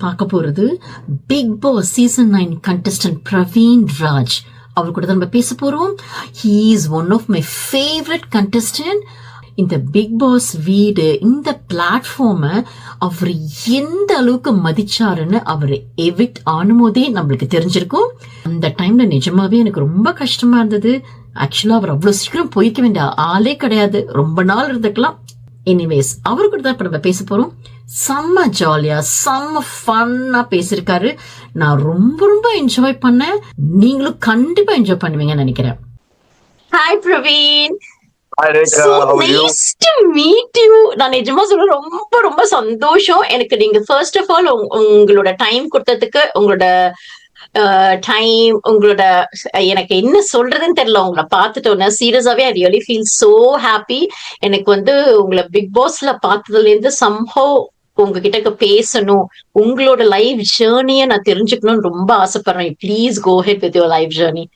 பார்க்க போறது Bigg Boss season 9 contestant Praveen Raj. அவர் கூட தான் நம்ம பேச போறோம். He is one of my favourite contestant. இந்த பிக் பாஸ் வீடு, இந்த பிளாட்ஃபார்மை அவர் எந்த அளவுக்கு மதிச்சாருன்னு அவர் எவிக்ட் ஆனும்போதே நம்மளுக்கு தெரிஞ்சிருக்கும். அந்த டைம்ல நிஜமாவே எனக்கு ரொம்ப கஷ்டமா இருந்தது. ஆக்சுவலா அவர் அவ்வளவு சீக்கிரம் போய்க்க வேண்டிய ஆளே கிடையாது, ரொம்ப நாள் இருந்துக்கலாம். எனிவேஸ், அவரு கூட தான் இப்ப நம்ம பேச போறோம். செம்ம ஜாலியா செம்ம ஃபன்னா பேசிருக்காரு. நான் ரொம்ப ரொம்ப என்ஜாய் பண்ணேன். நீங்களும் கண்டிப்பா என்ஜாய் பண்ணுவீங்கன்னு நினைக்கிறேன். Hi Praveen. So nice to meet you. நான் நிஜமா சொல்ல ரொம்ப ரொம்ப சந்தோஷம். எனக்கு நீங்க ஃபர்ஸ்ட் ஆஃப் ஆல் உங்களோட டைம் கொடுத்ததுக்கு, உங்களோட டைம், உங்களோட எனக்கு என்ன சொல்றதுன்னு தெரியல. உங்களை பார்த்துட்டோன்னா சீரியஸாவே I really feel so happy. எனக்கு உங்களை பிக் பாஸ்ல பார்த்ததுல இருந்து சம்ஹவ் உங்ககிட்ட பேசணும், உங்களோட லைஃப் ஜேர்னியை நான் தெரிஞ்சுக்கணும்னு ரொம்ப ஆசைப்படுறேன். Please go ahead with your life journey.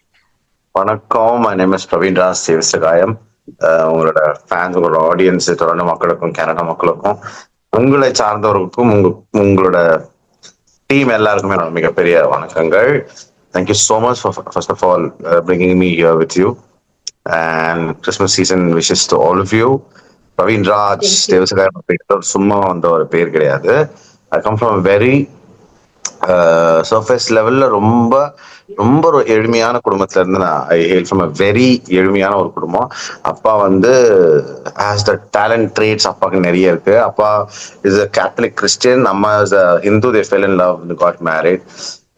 வணக்கம், my name is Praveen Raj Devasahayam. உங்களோட ஃபேன்ஸ், உங்களோட ஆடியன்ஸ், தொடர்ந்து மக்களுக்கும், கனடா மக்களுக்கும், உங்களை சார்ந்தவர்களுக்கும், உங்களோட டீம் எல்லாருக்குமே மிகப்பெரிய வணக்கங்கள். Thank you so much for first of all bringing me here with you, and Christmas season wishes to all of you. Praveen Raj Devasagayam சும்மா வந்த ஒரு பேர் கிடையாது. I come from very surface லெவல்ல ரொம்ப ரொம்ப ஒரு எளிமையான குடும்பத்துல இருந்து நான் I hail from a very எளிமையான ஒரு குடும்பம். அப்பா ஹேஸ் த டேலண்ட் ட்ரேட்ஸ் அப்பாவுக்கு நிறைய இருக்கு. அப்பா இஸ் அ கேத்தலிக் கிறிஸ்டியன், அம்மா is a Hindu. They fell in love, got married.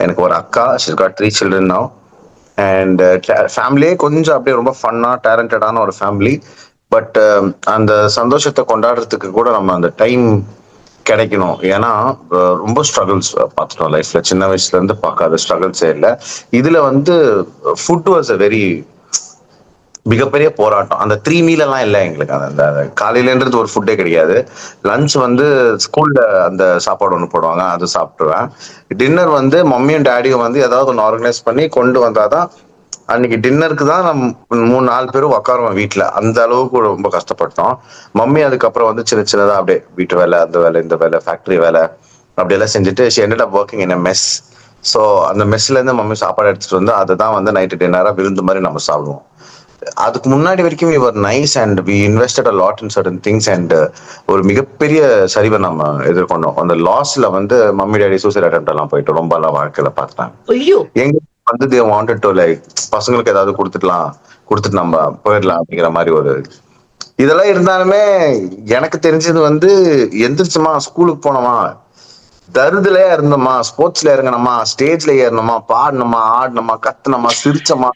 எனக்கு ஒரு அக்கா, she got 3 children now. And ஃபேமிலியே கொஞ்சம் அப்படியே ரொம்ப ஃபன்னா டேலண்டடான ஒரு ஃபேமிலி. பட் அந்த சந்தோஷத்தை கொண்டாடுறதுக்கு கூட நம்ம அந்த டைம் கிடைக்கணும். ஏன்னா ரொம்ப ஸ்ட்ரகிள்ஸ் பார்த்துட்டோம் லைஃப்ல. சின்ன வயசுல இருந்து பார்க்காத ஸ்ட்ரகிள்ஸே இல்லை. இதுல ஃபுட் வாஸ் அ வெரி மிகப்பெரிய போராட்டம். அந்த 3 மீல் எல்லாம் இல்லை எங்களுக்கு. அந்த காலையிலன்றது ஒரு ஃபுட்டே கிடையாது. லஞ்ச் ஸ்கூல்ல அந்த சாப்பாடு ஒன்று போடுவாங்க, அது சாப்பிட்டுருவேன். டின்னர் மம்மியும் டேடியும் ஏதாவது ஒன்று ஆர்கனைஸ் பண்ணி கொண்டு வந்தாதான் அன்னைக்கு டின்னருக்கு தான் நம்ம 3-4 பேரும் உட்காருவோம் வீட்டுல. அந்த அளவுக்கு ரொம்ப கஷ்டப்பட்டோம். மம்மி அதுக்கப்புறம் சின்ன சின்னதா அப்படியே வீட்டு வேலை, அந்த வேலை, இந்த வேலை, ஃபேக்டரி வேலை அப்படியெல்லாம் செஞ்சுட்டு she ended up working in a mess. So அந்த மெஸ்ல இருந்து மம்மி சாப்பாடு எடுத்துட்டு அதுதான் நைட்டு டின்னரா விருந்து மாதிரி நம்ம சாப்பிடுவோம். அதுக்கு முன்னாடி வரைக்கும் we were nice and we invested a lot in certain things and ஒரு மிகப்பெரிய சரிவை நம்ம எதிர்கொண்டோம். அந்த லாஸ்ல மம்மி டேடி சூசைட் அட்டெம்ப்ட் எல்லாம் போயிட்டு ரொம்ப எல்லாம் வாழ்க்கையில பார்த்தாங்க. எங்க they wanted to like பசங்களுக்கு ஏதாவது கொடுத்துட்டு நம்ம போயிடலாம் அப்படிங்கிற மாதிரி ஒரு இதெல்லாம் இருந்தாலுமே எனக்கு தெரிஞ்சது எந்திரிச்சுமா, ஸ்கூலுக்கு போனோமா, தருதுலயே இருந்தோமா, ஸ்போர்ட்ஸ்ல இறங்கணுமா, ஸ்டேஜ்ல ஏறணுமா, பாடணுமா, ஆடணுமா, கத்துனமா, சிரிச்சமா,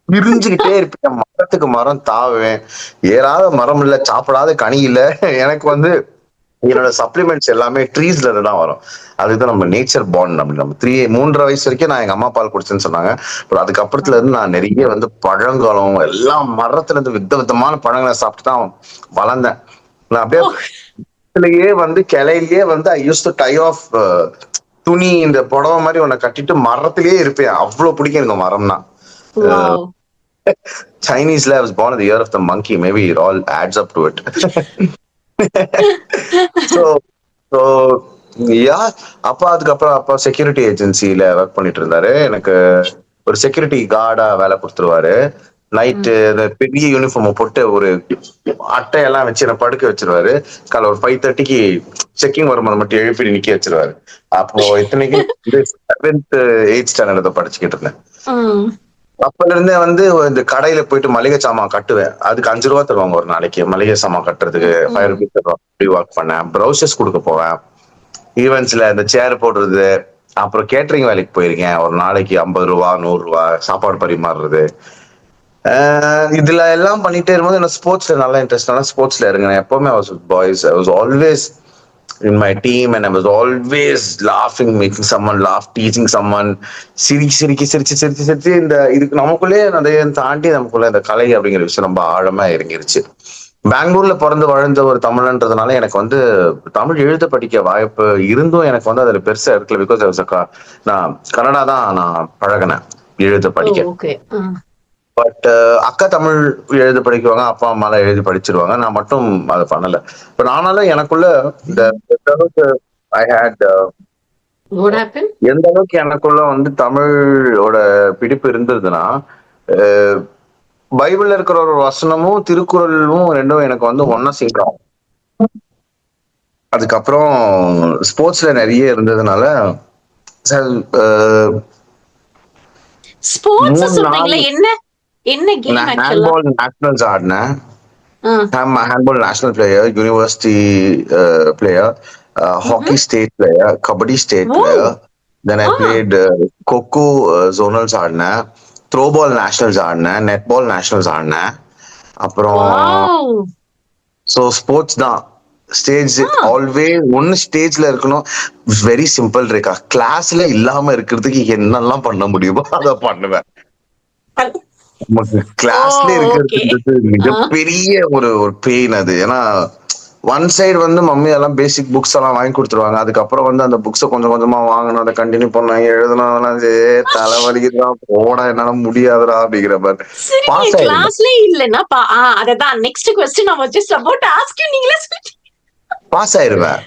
பிரிஞ்சுக்கிட்டே இருப்பேன். மரத்துக்கு மரம் தாவேன். ஏறாத மரம் இல்ல, சாப்பிடாத கனி இல்ல. எனக்கு என்னோட சப்ளிமெண்ட்ஸ் எல்லாமே ட்ரீஸ்ல இருந்து தான் வரும். அதுதான் நம்ம நேச்சர் பாண்ட். நம்ம 3.5 வயசு வரைக்கும் நான் எங்க அம்மா பால் குடிச்சேன்னு சொன்னாங்க. அதுக்கப்புறத்துல இருந்து நான் நிறைய பழங்களும் எல்லாம் மரத்துல இருந்து விதவிதமான பழங்களை சாப்பிட்டு தான் வளர்ந்தேன். நான் அப்படியே கிளையிலேயே ஐ யூஸ் டு டை ஆஃப் துணி, இந்த புடவை மாதிரி ஒன்ன கட்டிட்டு மரத்திலேயே இருப்பேன். அவ்வளவு பிடிக்கும் எனக்கு மரம்னா. Chinese was born in the year of the monkey. Maybe it all adds up to it. அதுக்கப்புறம் அப்பா செக்யூரிட்டி ஏஜென்சில ஒர்க் பண்ணிட்டு இருந்தாரு. எனக்கு ஒரு செக்யூரிட்டி கார்டா வேலை கொடுத்துருவாரு. நைட்டு பெரிய யூனிஃபார்ம் போட்டு ஒரு அட்டையெல்லாம் வச்சு என்ன படுக்க வச்சிருவாரு. காலை ஒரு 5:30க்கு செக்கிங் வரும்போது மட்டும் எழுப்பி நிக்க வச்சிருவாரு. அப்போ இத்தனைக்கு 7th 8th ஸ்டாண்டர்ட் படிச்சுக்கிட்டு இருந்தேன். அப்பல இருந்தே இந்த கடையில போயிட்டு மளிகை சாமான் கட்டுவேன். அதுக்கு 5 ரூபா தருவாங்க ஒரு நாளைக்கு. மளிகை சாமான் கட்டுறதுக்கு 5 rupees தருவாங்க. ஒர்க் பண்ணேன். ப்ரௌசர்ஸ் கொடுக்க போவேன். ஈவெண்ட்ஸ்ல இந்த சேர் போடுறது, அப்புறம் கேட்டரிங் வேலைக்கு போயிருக்கேன். ஒரு நாளைக்கு 50 ரூபா 100 ரூபா சாப்பாடு பரிமாறுறது. இதுல எல்லாம் பண்ணிட்டே இருக்கும்போது எனக்கு ஸ்போர்ட்ஸ்ல நல்லா இன்ட்ரெஸ்ட். ஸ்போர்ட்ஸ்ல இருங்க. எப்பவுமே boys I was always in my team and I was always laughing, making someone laugh, teaching someone. சிரிச்சு இந்த இதுக்கு நமக்குள்ளே நிறைய தாண்டி நமக்குள்ள இந்த கலை அப்படிங்கிற விஷயம் ரொம்ப ஆழமா இறங்கிருச்சு. பெங்களூர்ல பிறந்து வாழ்ந்த ஒரு தமிழன்றதுனால எனக்கு தமிழ் எழுத படிக்க வாய்ப்பு இருந்தும் எனக்கு அதுல பெருசா இருக்கல. பிகாஸ் நான் கன்னடா தான் நான் பழகினேன் எழுத படிக்க. பட் அக்கா தமிழ் எழுதி படிக்குவாங்க, அப்பா அம்மா எல்லாம் எழுதி படிச்சிருவாங்க. நான் மட்டும் அதை பண்ணல. இப்ப நானாலும் எனக்குள்ள இந்த ஐ ஹேட் What happened? எந்த அளவுக்கு எனக்குள்ள வந்து தமிழோட பிடிப்பு இருந்ததுன்னா, அஹ், பைபிள்ல இருக்கிற ஒரு வசனமும் திருக்குறளும் ரெண்டும் எனக்கு வந்து ஒன்னா சேர்க்கும். அதுக்கப்புறம் ஸ்போர்ட்ஸ்ல நிறைய இருந்ததுனால சார், ஸ்போர்ட்ஸ் 3-4 சொல்றீங்களா? என்ன என்ன கேம் நான் ஆக்சுவலா? ஹேண்ட்பால் நேஷனல்ஸ் ஆடினேன். I'm a handball national player, university player, hockey state player, kabaddi state player. Then I played Coco zonals ஆடினேன், த்ரோ பால் நேஷனல்ஸ் ஆடினேன், நெட் பால் நேஷனல்ஸ் ஆடினேன். அப்புறம் ஸோ ஸ்போர்ட்ஸ் தான். ஸ்டேஜ் ஆல்வேஸ் ஒன்னு ஸ்டேஜ்ல இருக்கணும். Very simple Rekha. கிளாஸ்ல இல்லாம இருக்கிறதுக்கு என்னெல்லாம் பண்ண முடியுமோ அதை பண்ணுவேன். நமக்கு கிளாஸ்ல இருக்கிறதுன்றது மிகப்பெரிய ஒரு ஒரு பெயின் அது. ஏன்னா ஒன் சைடு வந்து மம்மி எல்லாம் பேசிக் புக்ஸ் எல்லாம் வாங்கி கொடுத்துருவாங்க. அதுக்கப்புறம் வந்து அந்த புக்ஸை கொஞ்சம் கொஞ்சமா வாங்கணும், அதை கண்டினியூ பண்ண எழுதணும், அதெல்லாம் தலைவலிக்குதான், போட என்னால முடியாதுடா அப்படிங்கிற மாதிரி. பாஸ் ஆயிடுவேன், கிளாஸ்ல இல்லனா அததான் next question I was just about to ask you. நீங்களே பாஸ் ஆயிடுவேன்,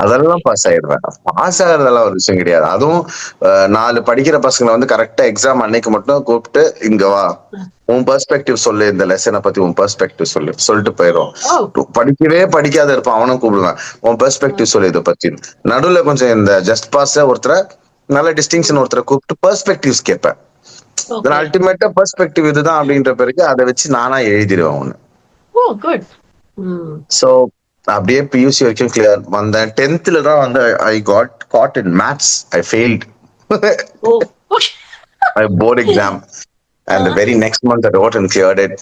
அதெல்லாம் பாஸ் ஆயிடுவேன். பாஸ் ஆகுறதெல்லாம் ஒரு விஷயம் கிடையாது. அதுவும் 4 படிக்கிற பசங்களை வந்து கரெக்டா எக்ஸாம் அன்னைக்கு மட்டும் கூப்பிட்டு, இங்க வா, உன் பெர்ஸ்பெக்டிவ் சொல்லு, இந்த லெசனை பத்தி உன் பெர்ஸ்பெக்டிவ் சொல்லு சொல்லிட்டு போயிடும். படிக்கவே படிக்காத இருப்பான், அவனும் கூப்பிடுவேன், உன் பெர்ஸ்பெக்டிவ் சொல்லு இதை பத்தி. நடுவுல கொஞ்சம் இந்த ஜஸ்ட் பாஸ் ஒருத்தரை, நல்ல டிஸ்டிங்ஷன் ஒருத்தரை கூப்பிட்டு பெர்ஸ்பெக்டிவ்ஸ் கேட்பேன். அல்டிமேட்டா பெர்ஸ்பெக்டிவ் இதுதான் அப்படின்ற பிறகு அதை வச்சு நானா எழுதிடுவேன் ஒண்ணு. சோ அப்படியே பியூசி வரைக்கும் கிளியர் வந்தேன். 10th தான் வந்து I got got in maths. I failed my board exam, and the very next month I wrote and cleared it.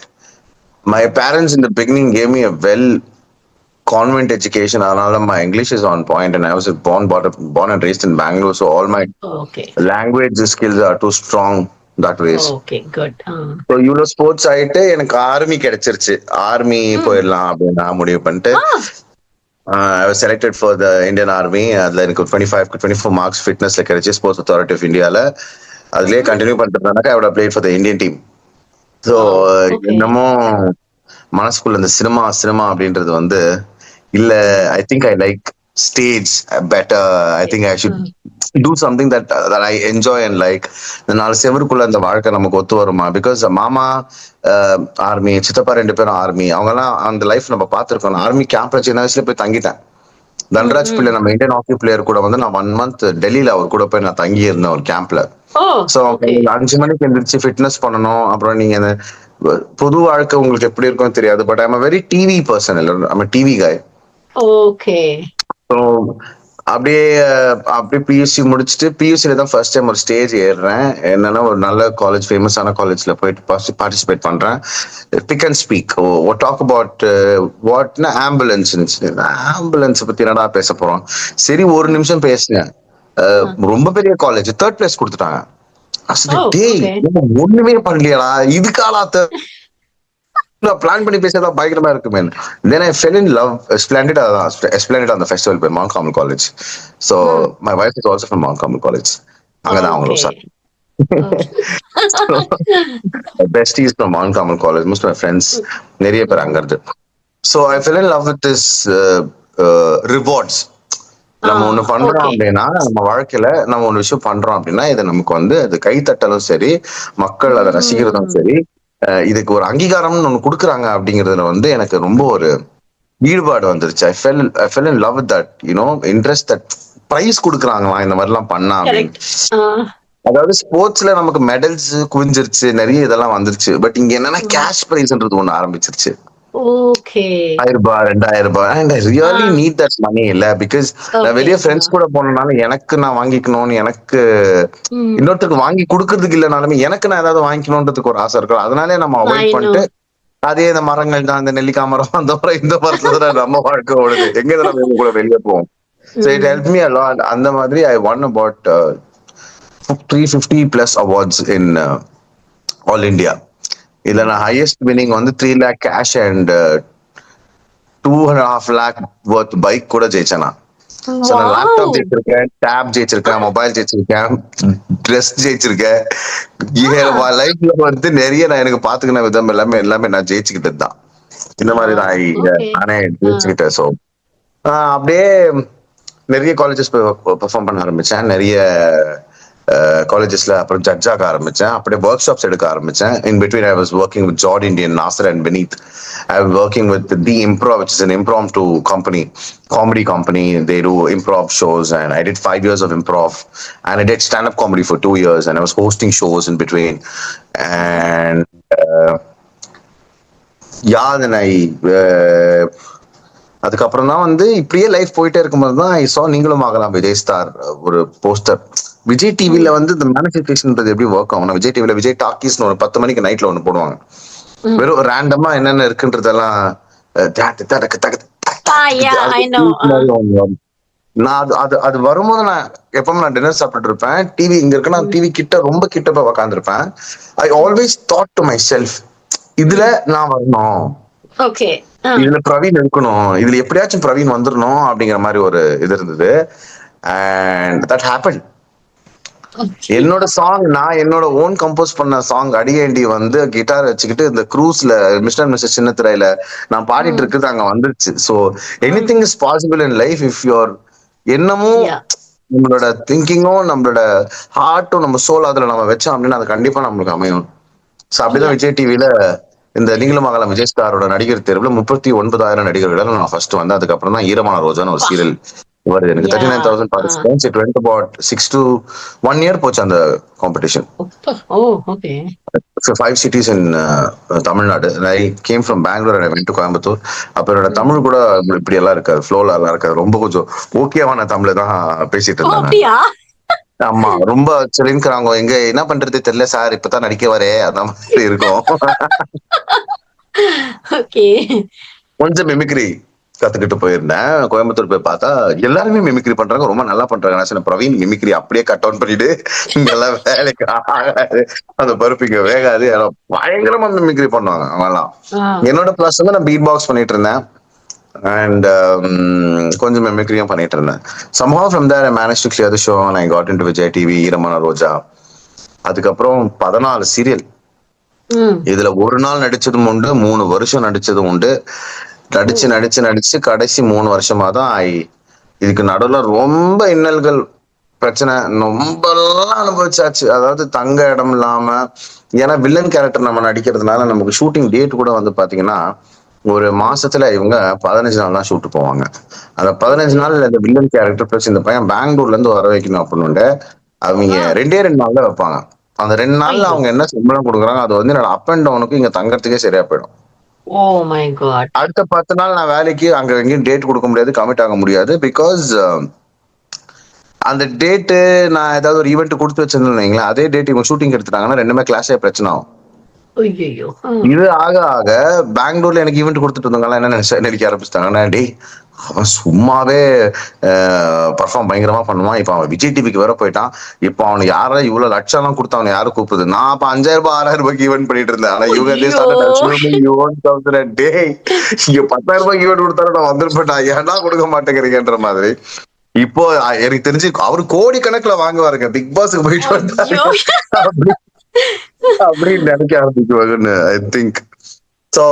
My parents in the beginning gave me a well convent education, அதனால my English is on point, and I was born and raised in Bangalore, so all my language skills are too strong that ways. Okay, good. So இவ்வளோ sports ஆயிட்டு எனக்கு army கிடைச்சிருச்சு. Army போயிடலாம் அப்படின்னு நான் முடிவு பண்ணிட்டு I was selected for the Indian Army. அதுல எனக்கு 25-24 marks ஃபிட்னஸ்ல கிடைச்சு, ஸ்போர்ட்ஸ் அத்தாரிட்டி ஆஃப் இந்தியால. அதுலயே கண்டினியூ பண்ணிட்டு I would have played for the Indian team. So என்னமோ மனசுக்குள்ள இந்த சினிமா அப்படின்றது வந்து இல்ல, I think I like stage better. I think I should do something that I enjoy and like. இந்த 4 செவருக்குள்ள அந்த வாழ்க்கை நமக்கு ஒத்து வருமா? பிகாஸ் மாமா ஆர்மி, சித்தப்பா 2 பேரும் ஆர்மி, அவங்க எல்லாம் அந்த லைஃப் நம்ம பார்த்திருக்கோம். ஆர்மி கேம்ப்ல சின்ன வயசுல போய் தங்கிட்டேன். தன்ராஜ் பிள்ளை, நம்ம இந்தியன் ஹாக்கி பிளேயர் கூட வந்து நான் 1 month டெல்லியில அவர் கூட போய் நான் தங்கி இருந்தேன் ஒரு கேம்ப்ல. சோ 5 மணிக்கு எந்திரிச்சு ஃபிட்னஸ் பண்ணணும். அப்புறம் நீங்க அந்த பொது வாழ்க்கை உங்களுக்கு எப்படி இருக்கும் தெரியாது. But I am very TV person, இல்ல டிவி காய். ஓகே. ஸோ அப்படியே பியூசி முடிச்சுட்டு, பியூசில தான் ஃபர்ஸ்ட் டைம் ஒரு ஸ்டேஜ் ஏறுறேன். என்னன்னா ஒரு நல்ல காலேஜ், ஃபேமஸான காலேஜ்ல போயிட்டு பார்ட்டிசிபேட் பண்றேன். Pick and speak, talk about வாட்னா ஆம்புலன்ஸ் பத்தி என்னடா பேச போறோம். சரி, ஒரு நிமிஷம் பேசினேன். ரொம்ப பெரிய காலேஜ், 3rd place கொடுத்துட்டாங்க. ஒண்ணுமே பண்ணலையா, இதுக்காலா பிளான் பண்ணி பேசுறதா பயங்கரமா இருக்குமே. Then I fell in love. Splendid on the festival by Mount Carmel College. So my wife is also from Mount Carmel College. அங்கதான் அவங்களும் sir. Besties from Mount Carmel College. Most of my friends நிறைய பேர் அங்க இருந்து. So I fell in love with this rewards. நம்ம ஒண்ணு பண்றோம் அப்படின்னா, நம்ம வாழ்க்கையில நம்ம ஒண்ணு விஷயம் பண்றோம் அப்படின்னா, இதை நமக்கு வந்து அது கைத்தட்டலும் சரி, மக்கள் அதை ரசிக்கிறதும் சரி, இதுக்கு ஒரு அங்கீகாரம்னு ஒண்ணு கொடுக்குறாங்க அப்படிங்கறதுல வந்து எனக்கு ரொம்ப ஒரு ஈடுபாடு வந்துருச்சு. I fell in love with that, interest, that prize கொடுக்குறாங்களா இந்த மாதிரி எல்லாம் பண்ணா அப்படின்னு. அதாவது ஸ்போர்ட்ஸ்ல நமக்கு மெடல்ஸ் குவிஞ்சிருச்சு, நிறைய இதெல்லாம் வந்துருச்சு. பட் இங்க என்னன்னா கேஷ் பிரைஸ்ன்றது ஒண்ணு ஆரம்பிச்சிருச்சு. $1000, $2000, and I really need that money இல்ல. பிகாஸ் நான் வெளிய ஃப்ரெண்ட்ஸ் கூட போனனால எனக்கு நான் வாங்கிக்கணும்னு, எனக்கு இன்னொருத்தருக்கு வாங்கி கொடுக்கறதுக்கு இல்லைனாலுமே எனக்கு நான் ஏதாவது வாங்கிக்கணும்ன்றதுக்கு ஒரு ஆசை இருக்கும். அதனாலே நம்ம அவாய்ட் பண்ணிட்டு, அதே இந்த மரங்கள் தான், இந்த நெல்லிக்காய் மரம், அந்த மரம், இந்த மரத்துல நம்ம வாழ்க்கை ஓடுது, எங்க நம்ம கூட வெளியே போவோம். So it helped me a lot. அந்த மாதிரி I won about 350+ awards in all India. இதுல நான் ஹையஸ்ட் வினிங் வந்து 3 lakh cash and 2.5 lakh worth bike கூட ஜெயிச்சேன் நான். நான் லேப்டாப் ஜெயிச்சிருக்கேன், டேப் ஜெயிச்சிருக்கேன், மொபைல் ஜெயிச்சிருக்கேன், ட்ரெஸ் ஜெயிச்சிருக்கேன். லைஃப்ல வந்து நிறைய நான் எனக்கு பாத்துக்கின விதம் எல்லாமே நான் ஜெயிச்சுக்கிட்டது தான். இந்த மாதிரி நானே ஜெயிச்சுக்கிட்டேன். ஸோ அப்படியே நிறைய காலேஜஸ் பெர்ஃபார்ம் பண்ண ஆரம்பிச்சேன். நிறைய காலேஜஸ்ல அப்புறம் ஜட்ஜ் ஆக ஆரம்பிச்சேன். அப்படியே ஒர்க் ஷாப்ஸ் எடுக்க ஆரம்பிச்சேன். In between I was working with ஜார்ட் இண்டியன், நாசர் அண்ட் பெனீத். I was working with the Improv, which is an impromptu company, comedy company. They do improv shows, and I did 5 years of improv, and I did stand-up comedy for 2 years, and I was hosting shows in between. And yeah, then அதுக்கப்புறம் தான் வந்து இப்படியே life போயிட்டே இருக்கும்போது தான் ஐ சா நீங்களும் ஆகலாம் விஜய் ஸ்டார் ஒரு போஸ்டர். விஜய் டிவில வந்து இந்த மேனிஃபெஸ்டேஷன்ன்றது எப்படி ஒர்க் ஆகும்? விஜய் டிவில விஜய் டாக்கீஸ்னு ஒரு 10 மணிக்கு நைட்ல ஒண்ணு போடுவாங்க. வெறும் ரேண்டமா என்னென்ன இருக்குன்றதெல்லாம் நான் அது வரும்போது நான் எப்பவுமே நான் டின்னர் சாப்பிட்டு இருப்பேன். டிவி இங்க இருக்கு, நான் டிவி கிட்ட ரொம்ப கிட்ட போய் உக்காந்துருப்பேன். I always thought to myself, இதுல நான் வரணும், இதுல பிரவீன் இருக்கணும், இதுல எப்படியாச்சும் பிரவீன் வந்துடணும் அப்படிங்கிற மாதிரி ஒரு இது இருந்தது. And that happen. என்னோட சாங், நான் என்னோட ஓன் கம்போஸ் பண்ண சாங் அடியேண்டி வந்து கிட்டார் வச்சுக்கிட்டு இந்த க்ரூஸ்ல மிஸ்டர் மிஸ்டர் சின்னத்திரையில நான் பாடிட்டு இருக்குது அங்க வந்துருச்சு. So anything is possible in life if your என்னமும் நம்மளோட திங்கிங்கும் நம்மளோட ஹார்ட்டும் நம்ம சோல் அதுல நம்ம வச்சோம் அப்படின்னா அது கண்டிப்பா நம்மளுக்கு அமையும். ஸோ அப்படிதான் விஜய் டிவில இந்த நீங்களும் ஆகலாம் விஜய் ஸ்டாரோட நடிகர் தேர்வுல 39,000 நடிகர்கள் நான் ஃபர்ஸ்ட் வந்து, அதுக்கப்புறம் தான் ஈரமான ரோஜான்னு ஒரு சீரியல் வருது. எனக்கு 39,000 participants. It went about 6 to 1 year போச்சு அந்த competition. 5 cities in Tamil Nadu. I came from Bangalore and I went to Coimbatore. அப்ப என்னோட தமிழ் கூட இப்படி எல்லாம் இருக்காது, ஃப்ளோல எல்லாம் இருக்காது, ரொம்ப கொஞ்சம் ஓகேவான தமிழ தான் பேசிட்டு இருந்தேன். ஆமா, ரொம்ப சொல்லிருக்கிறாங்க, எங்க என்ன பண்றது தெரியல சார், இப்பதான் நடிக்க வரே அந்த மாதிரி இருக்கும். கொஞ்சம் மிமிக்ரி கத்துக்கிட்டு போயிருந்தேன். கோயம்புத்தூர் போய் பார்த்தா எல்லாருமே மிமிக்ரி பண்றாங்க, ரொம்ப நல்லா பண்றாங்க. நான் சொன்ன பிரவீன் மிமிக்ரி அப்படியே கட் அவுட் பண்ணிட்டு இங்க எல்லாம் வேலைக்கு ஆகாது, அந்த பருப்பிங்க வேகாது, பயங்கரமா மிமிக்ரி பண்ணுவாங்க அவங்கெல்லாம். என்னோட பிளஸ் வந்து நான் பீட் பாக்ஸ் பண்ணிட்டு இருந்தேன் and கொஞ்சம் மிமிக்ரியும் பண்ணிட்டு இருந்தேன். somehow from there I managed to clear the show and I got into Vijay TV, ஈரமான ரோஜா. அதுக்கப்புறம் 14 சீரியல். இதுல ஒரு நாள் நடிச்சதும் உண்டு, 3 வருஷம் நடிச்சதும் உண்டு. நடிச்சு நடிச்சு நடிச்சு கடைசி 3 வருஷமா தான் இதுக்கு நடுவுல ரொம்ப இன்னல்கள், பிரச்சனை ரொம்ப அனுபவிச்சாச்சு. அதாவது தங்க இடம் இல்லாம, ஏன்னா வில்லன் கேரக்டர் நம்ம நடிக்கிறதுனால நமக்கு ஷூட்டிங் டேட் கூட வந்து பாத்தீங்கன்னா ஒரு மாசத்துல இவங்க 15 நாள் தான் ஷூட்டு போவாங்க. அந்த 15 நாள் இந்த வில்லன் கேரக்டர் பிளஸ் இந்த பையன் பெங்களூர்ல இருந்து வர வைக்கணும் அப்படின்னு அவங்க 2 நாள்ல வைப்பாங்க. அந்த 2 நாள்ல அவங்க என்ன சம்பளம் கொடுக்குறாங்க அது வந்து என்னோட அப் அண்ட் டவுனுக்கு இங்க தங்கறதுக்கே சரியா போயிடும். அடுத்த 10 நாள் நான் வேலைக்கு அங்க எங்கேயும் டேட் கொடுக்க முடியாது, கமிட் ஆக முடியாது. பிகாஸ் அந்த டேட்டு நான் ஏதாவது ஒரு ஈவெண்ட் கொடுத்து வச்சிருந்தேன், அதே டேட் இவங்க ஷூட்டிங் எடுத்துட்டாங்கன்னா ரெண்டுமே கிளாஸே பிரச்சனை ஆகும். இது ஆக ஆக பெங்களூர்ல எனக்கு ஈவெண்ட் கொடுத்துட்டு இருந்தவங்க என்ன நினைக்க ஆரம்பிச்சிட்டாங்கன்னா, டேய் அவன் சும்மாவே பர்ஃபார்ம் பயங்கரமா பண்ணுவான், இப்ப அவன் விஜய் டிவிக்கு வேற போயிட்டான், இப்ப அவனுக்கு யாரும் இவ்வளவு லட்சம் எல்லாம் கொடுத்து அவனை யாரும் கூப்பிடுது. நான் அப்ப 5,000 ரூபாய் 6,000 ரூபாய்க்கு ஈவெண்ட் பண்ணிட்டு இருந்தேன். ஆனா இவங்க டேய் இங்க 10,000 ரூபாய்க்கு ஈவெண்ட் கொடுத்தாலும் நான் வந்துருப்பேன், ஏன்னா கொடுக்க மாட்டேங்கிறீங்கன்ற மாதிரி. இப்போ எனக்கு தெரிஞ்சு அவரு கோடி கணக்குல வாங்குவாருங்க பிக் பாஸ்க்கு போயிட்டு வந்தாரு அப்படின்னு நினைக்க ஆரம்பிக்குவாங்கன்னு I think. So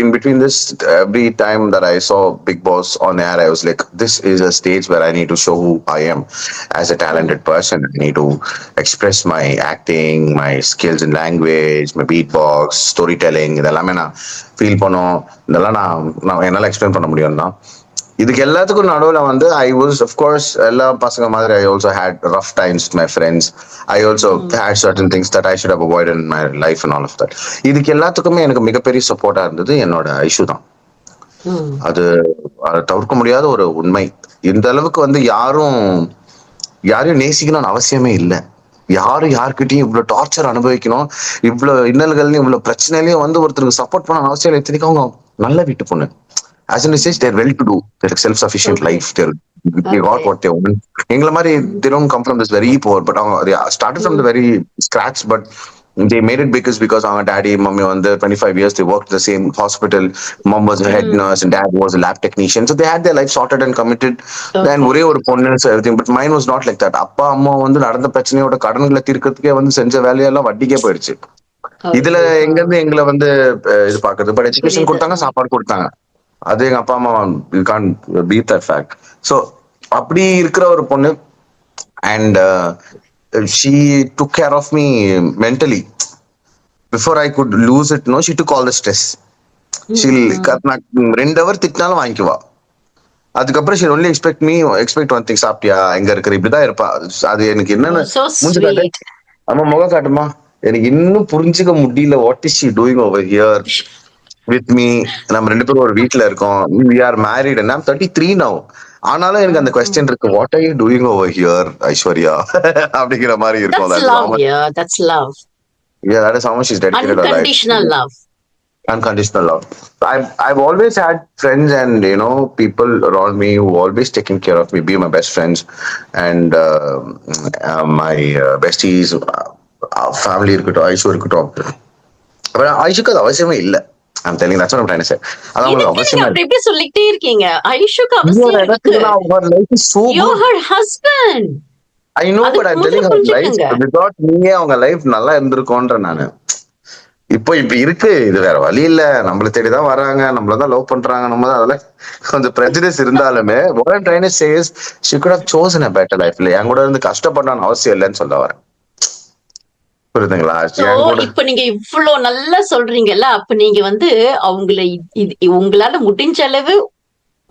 in between this, every time that I saw Big Boss on air, I was like, this is a stage where I need to show who I am as a talented person. I need to express my acting, my skills in language, my beatbox, storytelling. இதெல்லாமே நான் feel பண்ணோம், இதெல்லாம் நான் என்னால explain பண்ண முடியும் தான். இதுக்கு எல்லாத்துக்கும் நடுவுல வந்து ஐ வாஸ் of course எல்லா பசங்க மாதிரி I also had rough times with my friends. I also had certain things that I should have avoided in my life and all of that. இதுக்கு எல்லாத்துக்குமே எனக்கு மிகப்பெரிய சப்போர்ட்டா இருந்தது என்னோட ஐஷு தான். அது தவிர்க்க முடியாத ஒரு உண்மை. இந்த அளவுக்கு வந்து யாரையும் நேசிக்கணும்னு அவசியமே இல்லை. யாரும் யாருக்கிட்டையும் இவ்வளவு டார்ச்சர் அனுபவிக்கணும், இவ்வளவு இன்னல்கள்லயும் இவ்வளவு பிரச்சனையிலயும் வந்து ஒருத்தருக்கு சப்போர்ட் பண்ண அவசியம் இல்லை. இத்தனைக்கும் அவங்க நல்ல வீட்டு பொண்ணு. As in says, they're well to do, they're self-sufficient life, they got what they want. Engla mari they don't come from this very poor, but they started from the very scratch, but they made it because our daddy mummy on the 25 years they worked in the same hospital. Mom was a head nurse and dad was a lab technician, so they had their life sorted and committed. Then ஒரே ஒரு பொண்ணு everything, but mine was not like that. அப்பா அம்மா வந்து நடந்த பிரச்சனையோட கடன்களை தீர்க்கிறதுக்கே வந்து செஞ்ச வேலையெல்லாம் வட்டிக்கே போயிடுச்சு. இதுல எங்க இருந்து எங்களை வந்து இது பாக்குறது, பட் எஜுகேஷன் கொடுத்தாங்க, சாப்பாடு கொடுத்தாங்க. அது எங்க அப்பா அம்மா you can't beat that fact. So அப்படி இருக்கிற ஒரு பொண்ணு, and she took care of me mentally before I could lose it. No, she took all the stress. She'll நான் 2 hour திட்டினாலும் வாங்கிக்குவா. அதுக்கப்புறம் she only expect one thing, சாப்பிட்டியா, எங்க இருக்கிற, இப்படிதான் இருப்பா. அது எனக்கு என்னன்னு So மூஞ்சி காட்டு, sweet. ஆமா முகம் காட்டுமா, எனக்கு இன்னும் புரிஞ்சுக்க முடியல. What is she doing over here with me. நம்ம 2 பேரும் ஒரு வீட்ல இருக்கோம். we are married and I'm 33 now. ஆனாலும் எனக்கு அந்த கொஸ்டின் இருக்கு, what are you doing over here Aishwarya அப்படிங்கிற மாதிரி இருக்கும். That's love, yeah. That's love. Yeah, that is how much she's dedicated her life. Unconditional love. Unconditional love. I've always had friends and people around me who always taken care of me, be my best friends and my besties, family இருக்கட்டும், ஐஷு இருக்கட்டும். ஐஷுக்கு அது அவசியமே இல்ல. I'm telling you, that's what I'm trying to say. அது அவங்களுக்கு அவசியமே இல்ல. எப்படி சொல்லிட்டே இருக்கீங்க? ஐஷுக்கு அவசியம் இருக்கு. Her life is so good. You're her husband. I know, but I'm telling her life without நீயே அவங்க லைஃப் நல்லா இருந்திருக்கோன்ற நானு. இப்போ இப்படி இருக்கு, இது வேற வழி இல்ல. நம்மள தேடிதான் வராங்க, நம்மளதான் லவ் பண்றாங்க. நம்ம தான் அதுல கொஞ்சம் prejudice இருந்தாலுமே what I'm trying to say is she could have chosen a better life. இல்ல என் கூட இருந்து கஷ்டப்படணும்னு அவசியம் இல்லைன்னு சொல்ல வரேன். புரியுதுங்களா? இப்ப நீங்க இவ்வளவு நல்லா சொல்றீங்கல்ல, அப்ப நீங்க அவங்களை உங்களால முடிஞ்ச அளவு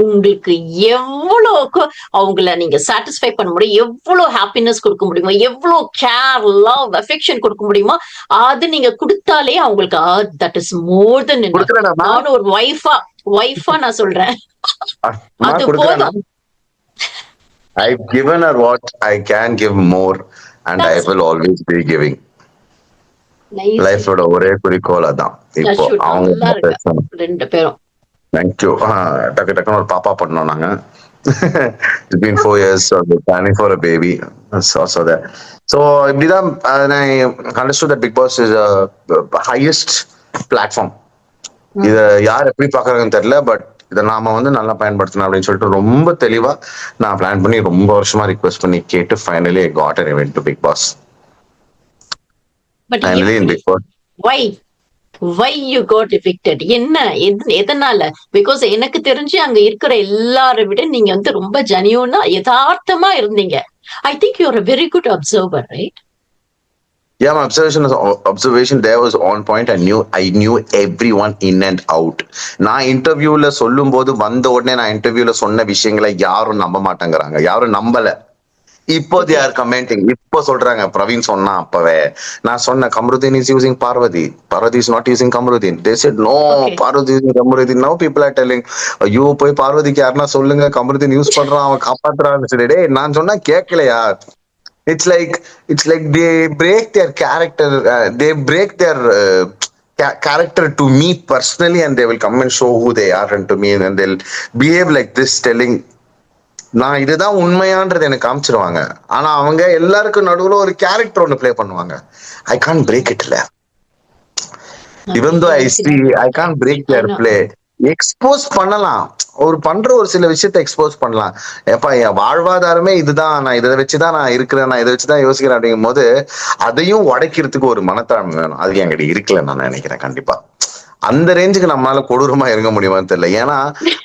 உங்களுக்கு எவ்வளவு அவங்கள நீங்க சாட்டிஸ்ஃபை பண்ண முடியும், எவ்வளவு ஹாப்பினஸ் கொடுக்க முடியுமோ, எவ்வளவு கேர், லவ், அஃபெக்ஷன் கொடுக்க முடியுமோ, அது நீங்க கொடுத்தாலே அவங்களுக்கு that is more then enough. நானும் ஒரு வைஃபா நான் சொல்றேன், அது போதும். I've given her what I can give more and I will always be giving. லைஃபோட ஒரே குறிக்கோள் அதான். இப்போ அவங்க 2 பேரும் தேங்க்யூ. டக்குன்னு ஒரு பாப்பா பண்ணோம் நாங்க. It's been 4 years, so we're planning for a baby. So that. So இப்படிதான் I understood that Bigg Boss is a highest platform. இத யார் எப்படி பாக்குறாங்கன்னு தெரியல, பட் இதை நாம நல்லா பயன்படுத்தணும் அப்படின்னு சொல்லிட்டு ரொம்ப தெளிவா நான் பிளான் பண்ணி ரொம்ப வருஷமா ரிக்வெஸ்ட் பண்ணி கேட்டு finally I got an event to Bigg Boss. Finally in Bigg Boss. Why you got evicted? எதனால? பிகாஸ் எனக்கு தெரிஞ்சு அங்க இருக்கிற எல்லாரை விட நீங்க ரொம்ப ஜெனியூனா யதார்த்தமா இருந்தீங்க. I think you're a very good observer, right? Yeah, my observation there was on point. I knew everyone in and out. நான் இன்டர்வியூல சொல்லும் போது வந்த உடனே நான் இன்டர்வியூல சொன்ன விஷயங்களை யாரும் நம்ப மாட்டேங்கிறாங்க, யாரும் நம்பல. இப்போ they are commenting. இப்போ சொல்றாங்க, பிரவீன் சொன்னா அப்பவே நான் சொன்ன Kamaruddin is using Parvati is not using Kamaruddin. They said no, Parvati using Kamaruddin. Now people are telling ஐயோ போய் பார்வதிக்கு யாருன்னா சொல்லுங்க, கமருதீன் யூஸ் பண்றான், அவன் காப்பாத்துறான்னு சொல்லி. நான் சொன்னா கேட்கலையா? It's like they break their character, they break their character to me personally, and they will come and show who they are and to me, and they'll behave like this, telling நான் இதுதான் உண்மையான்றது எனக்கு காமிச்சிருவாங்க. ஆனா அவங்க எல்லாருக்கும் நடுவுல ஒரு character ஒண்ணு play பண்ணுவாங்க. I can't break it. Even though I see, I can't break their play. Expose பண்ணலாம், பண்ற ஒரு சில விஷயத்த எக்ஸ்போஸ் பண்ணலாம். ஏப்பா என் வாழ்வாதாரமே இதுதான், நான் இதை வச்சுதான் நான் இருக்கிறேன், நான் இதை வச்சுதான் யோசிக்கிறேன் அப்படிங்கும் போது அதையும் உடைக்கிறதுக்கு ஒரு மனத்தாழ்மை வேணும். அது என்கிட்ட இருக்கல நான் நினைக்கிறேன். கண்டிப்பா அந்த ரேஞ்சுக்கு நம்மளால கொடூரமா இறங்க முடியுமான்னு தெரியல. ஏன்னா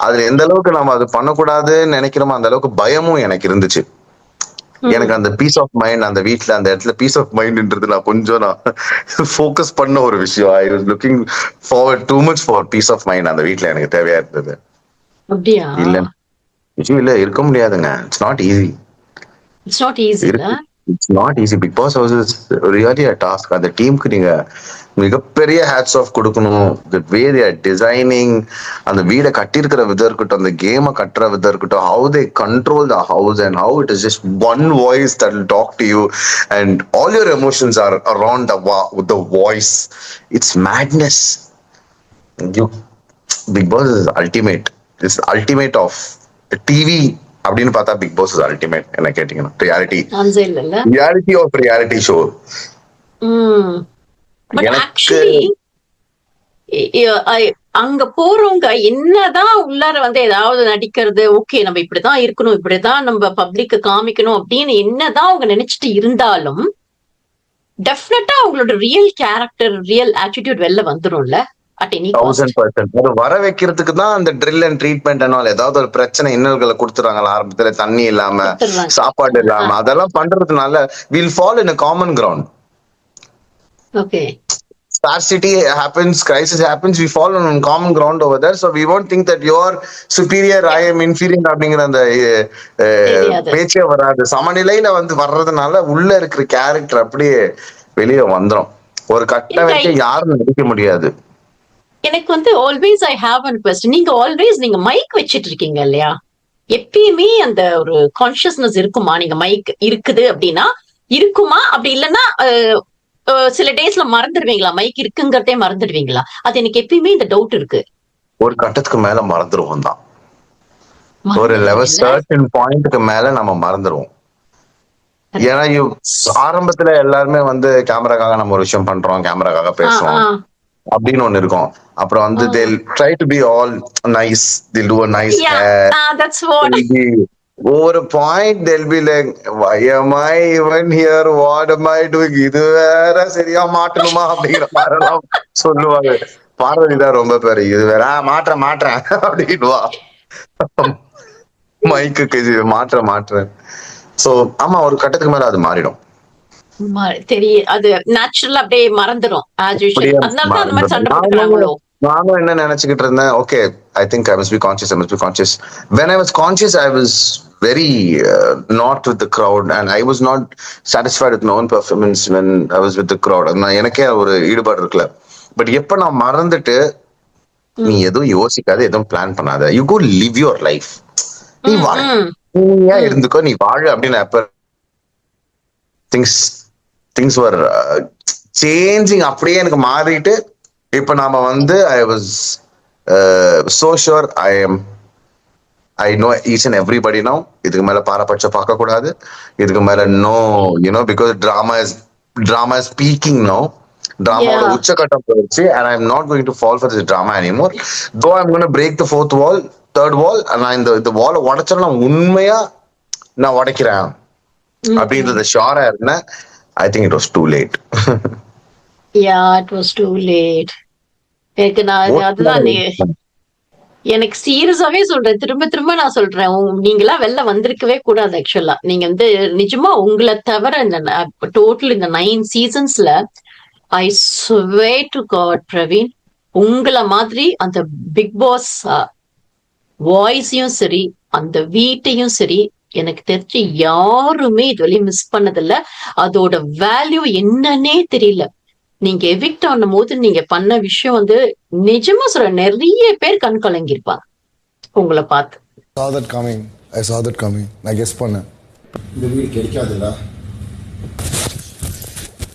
அதுல எந்த அளவுக்கு நம்ம அது பண்ணக்கூடாதுன்னு நினைக்கிறோமோ அந்த அளவுக்கு பயமும் எனக்கு இருந்துச்சு. எனக்கு அந்த பீஸ் ஆஃப் மைண்ட், அந்த வீட்டுல அந்த இடத்துல பீஸ் ஆஃப் மைண்ட்ன்றது நான் ஃபோக்கஸ் பண்ண ஒரு விஷயம். I was looking forward too much for peace of mind. அந்த வீட்டுல எனக்கு தேவையா இருந்தது. இல்ல இருக்க முடியாதுங்க. It's not easy. It's not easy. Bigg Boss House is really a task. அந்த டீமுக்கு நீங்க மிகப்பெரிய ஹேட்ஸ் ஆஃப் கொடுக்கணும். The way they are designing, அந்த வீடை கட்டியிருக்கிற விதம் இருக்கட்டும், அந்த கேமை கட்டுற விதம் இருக்கட்டும், how they control the house and how it is just one voice that will talk to you and all your emotions are around the voice. It's madness. Bigg Boss is ultimate. It's ultimate of TV. அப்படின்னு பார்த்தா big boss is ultimate. என்ன கேட்டீங்கன்னா reality of reality show. அங்க போறவங்க என்னதான் உள்ளார ஏதாவது நடிக்கிறது, ஓகே நம்ம இப்படிதான் இருக்கணும், இப்படிதான் நம்ம பப்ளிக்க காமிக்கணும் அப்படின்னு என்னதான் அவங்க நினைச்சிட்டு இருந்தாலும் டெஃபினட்டா அவங்களோட ரியல் கேரக்டர், ரியல் ஆட்டிடியூட் வெளில வந்துரும்ல. At any cost. 1000%. அது வர வைக்கிறதுக்கு தான் அந்த ட்ரில் அண்ட் ட்ரீட்மெண்ட் என்னால ஏதாவது ஒரு பிரச்சனை இன்னல்களை கொடுத்துறாங்களா ஆரம்பத்துல, தண்ணி இல்லாம கொடுத்துடுறாங்க. சாப்பாடு இல்லாம, அதெல்லாம் பண்றதுனால will fall in a common ground. Okay. Scarcity happens, crisis happens, we fall on common ground over there, so we won't think that you're superior, I am inferior அப்படிங்கிற அந்த தெரியாது. பேச்சே வராது. சமநிலையில வந்து வர்றதுனால உள்ள இருக்கிற கேரக்டர் அப்படியே வெளியே வந்துரும். ஒரு கட்ட வரைக்கும் யாரும் நடிக்க முடியாது. எனக்கு வந்து always I have one question. நீங்க ஆல்வேஸ் நீங்க மைக் வச்சிட்டு இருக்கீங்க இல்லையா, எப்பயுமே அந்த ஒரு கான்சியஸ்னஸ் இருக்குமா? நீங்க மைக் இருக்குது அப்படின்னா இருக்குமா? அப்படி இல்லைன்னா சில டேஸ்ல மறந்துடுவீங்களா? மைக் இருக்குங்கிறதே மறந்துடுவீங்களா? அது எனக்கு எப்பயுமே இந்த டவுட் இருக்கு. ஒரு கட்டத்துக்கு மேல மறந்துடுவோம் தான். ஒரு லெவல் சர்டன் பாயிண்ட்க்கு மேல நம்ம மறந்துடுவோம். ஏன்னா ஆரம்பத்துல எல்லாருமே வந்து கேமராக்காக நம்ம ஒரு விஷயம் பண்றோம், கேமராக்காக பேசுறோம் அப்படின்னு ஒண்ணு இருக்கும். அப்புறம் வந்து they'll try to be all nice, they'll do a nice hair, that's what over a point they'll be like, why am I even here, what am I doing, இது வேற சரியா மாட்டணுமா அப்படிங்கிற மாதிரிலாம் சொல்லுவாங்க. பார்வதி தான் ரொம்ப பேரு இது வேற மாற்றேன் அப்படின்வா, மைக்குக்கு இது மாற்றேன். சோ ஆமா, ஒரு கட்டத்துக்கு மேல அது மாறிடும். அது நேச்சுரலா அப்படியே மறந்துடும். நானும் என்ன நினைச்சுக்கிட்டு இருந்தேன், okay I think I must be conscious. when I was conscious I was very not with the crowd and I was not satisfied with my own performance when I was with the crowd. எனக்கே ஒரு ஈடுபாடு இருக்குல்ல. But எப்ப நான் மறந்துட்டு, நீ எதுவும் யோசிக்காத, எதுவும் பிளான் பண்ணாத, you go live your life, நீ வாழ, நீயா இருந்துக்கோ, நீ வாழ அப்படின்னு அப்ப திங்ஸ் வர் சேஞ்சிங். அப்படியே எனக்கு மாறிட்டு இப்ப நாம வந்து I was so sure I know each and everybody now. இதுக்கு மேல பாரபட்சம் பார்க்க கூடாது. இதுக்கு மேல no because drama is peaking now. Drama உச்சகட்டம் போயிடுச்சு and I'm not going to fall for this drama anymore. Though I'm going to break the fourth wall, third wall, and நான் இந்த வாலை உடைச்சா நான் உண்மையா நான் உடைக்கிறேன் அப்படின்றத ஷோரா இருந்தேன். I think it was too late. It was too late. எனக்கு சீரியஸாவே சொல்றேன், திரும்ப நான் சொல்றேன், நீங்களா வெளில வந்திருக்கவே கூடாது. ஆக்சுவலா நீங்க வந்து நிஜமா உங்களை தவிர இந்த டோட்டல் இந்த 9 சீசன்ஸ்ல I swear to God Praveen, உங்களை மாதிரி அந்த பிக் பாஸ் வாய்ஸையும் சரி, அந்த வீட்டையும் சரி, எனக்கு தெரிஞ்சு யாருமே இது வரையும் மிஸ் பண்ணதில்ல. அதோட வேல்யூ என்னன்னே தெரியல. நீங்க எவிக்ட் ஆனும் போது நீங்க பண்ண விஷயம் வந்து நிஜமா சொல்ற, நிறைய பேர் கண் கலங்கிருப்பாங்க உங்களை பார்த்து. நான் கெஸ் பண்ணேன், இந்த வீடு கிடைக்காதுல்ல.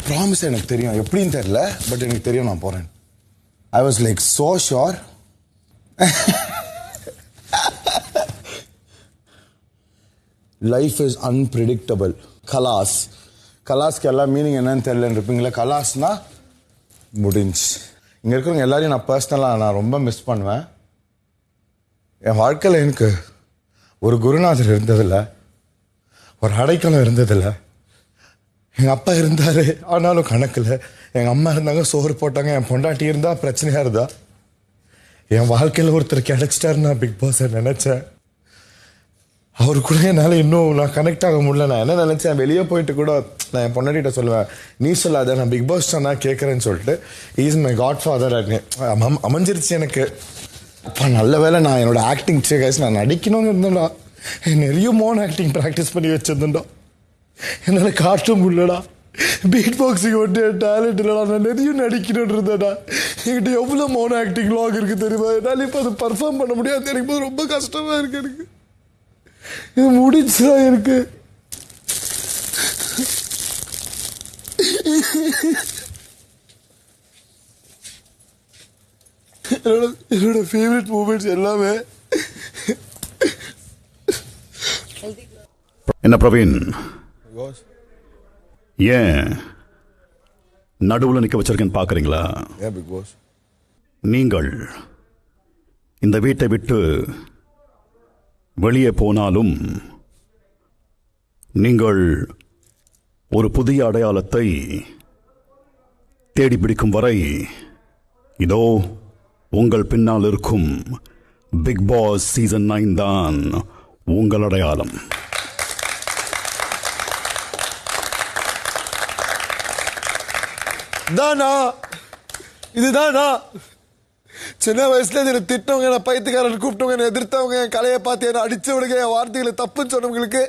ப்ராமிஸ் எனக்கு தெரியும், எப்படின்னு தெரியல, பட் எனக்கு தெரியும் நான் போறேன். I was like so sure. Life is unpredictable. கலாஸ்க்கு எல்லா மீனிங் என்னன்னு தெரியலன்னு இருப்பீங்களா? கலாஸ்னா முடிஞ்சு. இங்கே இருக்கிறவங்க எல்லாரையும் நான் பர்சனலாக நான் ரொம்ப மிஸ் பண்ணுவேன். என் வாழ்க்கையில் எனக்கு ஒரு குருநாதர் இருந்ததில்லை, ஒரு அடைக்கலம் இருந்ததில்லை. எங்கள் அப்பா இருந்தார், ஆனாலும் கணக்கில். எங்கள் அம்மா இருந்தாங்க, சோறு போட்டாங்க. என் பொண்டாட்டி இருந்தால் பிரச்சனையாக இருந்தா. என் வாழ்க்கையில் ஒருத்தர் கிடைச்சிட்டாரு. நான் பிக் பாஸை நினச்சேன், அவரு கூட என்னால் இன்னும் நான் கனெக்ட் ஆக முடியல. நான் என்ன நினச்சேன், வெளியே போயிட்டு கூட நான் என் பொண்டாட்டிகிட்ட சொல்லுவேன், நீ சொல்லாத, நான் பிக் பாஸ் தான் கேட்குறேன்னு சொல்லிட்டு. இஸ் மை காட் ஃபாதர் அமைஞ்சிருச்சு எனக்கு. அப்போ நல்ல வேலை நான் என்னோட ஆக்டிங் நான் நடிக்கணும்னு இருந்தேன்டா. நிறைய மோன் ஆக்டிங் ப்ராக்டிஸ் பண்ணி வச்சிருந்தேன்டா. என்னால் காட்ட முடியலடா. பீட் பாக்ஸிங் வந்து டேலண்ட் இல்லைடா, நான் நிறைய நடிக்கணும்னு இருந்தேன்டா. என்கிட்ட எவ்வளோ மோன் ஆக்டிங் லாக் இருக்குது தெரியுமா? என்னால் இப்போ அதை பர்ஃபார்ம் பண்ண முடியாது. எனக்கு ரொம்ப கஷ்டமாக இருக்கு. எனக்கு இது முடிச்சா இருக்கு. என்னோட ஃபேவரட் மூமெண்ட்ஸ் எல்லாமே. என்ன பிரவீன், ஏன் நடுவில் நிற்க வச்சிருக்கேன்னு பார்க்குறீங்களா? நீங்கள் இந்த வீட்டை விட்டு வெளியே போனாலும் நீங்கள் ஒரு புதிய அடையாளத்தை தேடி பிடிக்கும் வரை இதோ உங்கள் பின்னால் இருக்கும் பிக் பாஸ் சீசன் 9 தான் உங்கள் அடையாளம். தானா இதுதானா சின்ன வயசுல என்னை திட்டவங்க, என்ன பைத்தியக்காரன் கூப்பிட்டவங்க, என்னை எதிர்த்தவங்க, என் கலையை பார்த்து என்ன அடிச்சவனுங்க, என் வார்த்தைகளை தப்புன்னு சொன்னவங்களுக்கு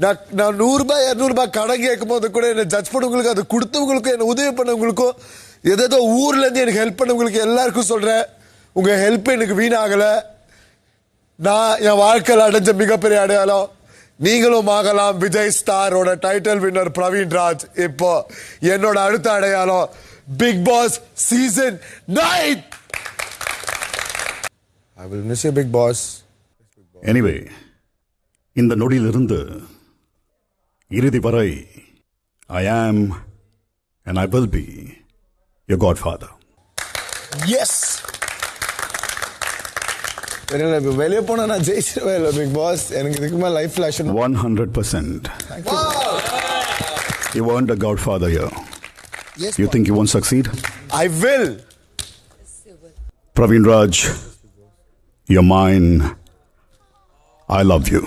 நான் 100 ரூபாய் 200 ரூபாய் கடன் கேட்கும் போது கூட என்னை ஜட்ஜ் பண்ணவங்களுக்கு, அது கொடுத்தவங்களுக்கும், என்னை உதவி பண்ணவங்களுக்கும், ஏதோ ஊர்ல இருந்து எனக்கு ஹெல்ப் பண்ணவங்களுக்கு எல்லாருக்கும் சொல்றேன், உங்க ஹெல்ப் எனக்கு வீணாகல. நான் என் வாழ்க்கையில் அடைஞ்ச மிகப்பெரிய அடையாளம். நீங்களும் ஆகலாம் விஜய் ஸ்டாரோட டைட்டில் வின்னர் பிரவீன் ராஜ். இப்போ என்னோட அடுத்த அடையாளம் Big Boss season 9. I will miss you, Big Boss. Anyway, இந்த நொடியிலிருந்து இறுதி வரை I am and I will be your godfather. Yes. வெளியே போனா நான் ஜெயிச்சிருவேன் இல்லை பிக் பாஸ். எனக்கு இதுக்கு மேலே life flash 100%. You earned a godfather here. Yes, You think you won't succeed? I will. Praveen Raj, you're mine. I love you.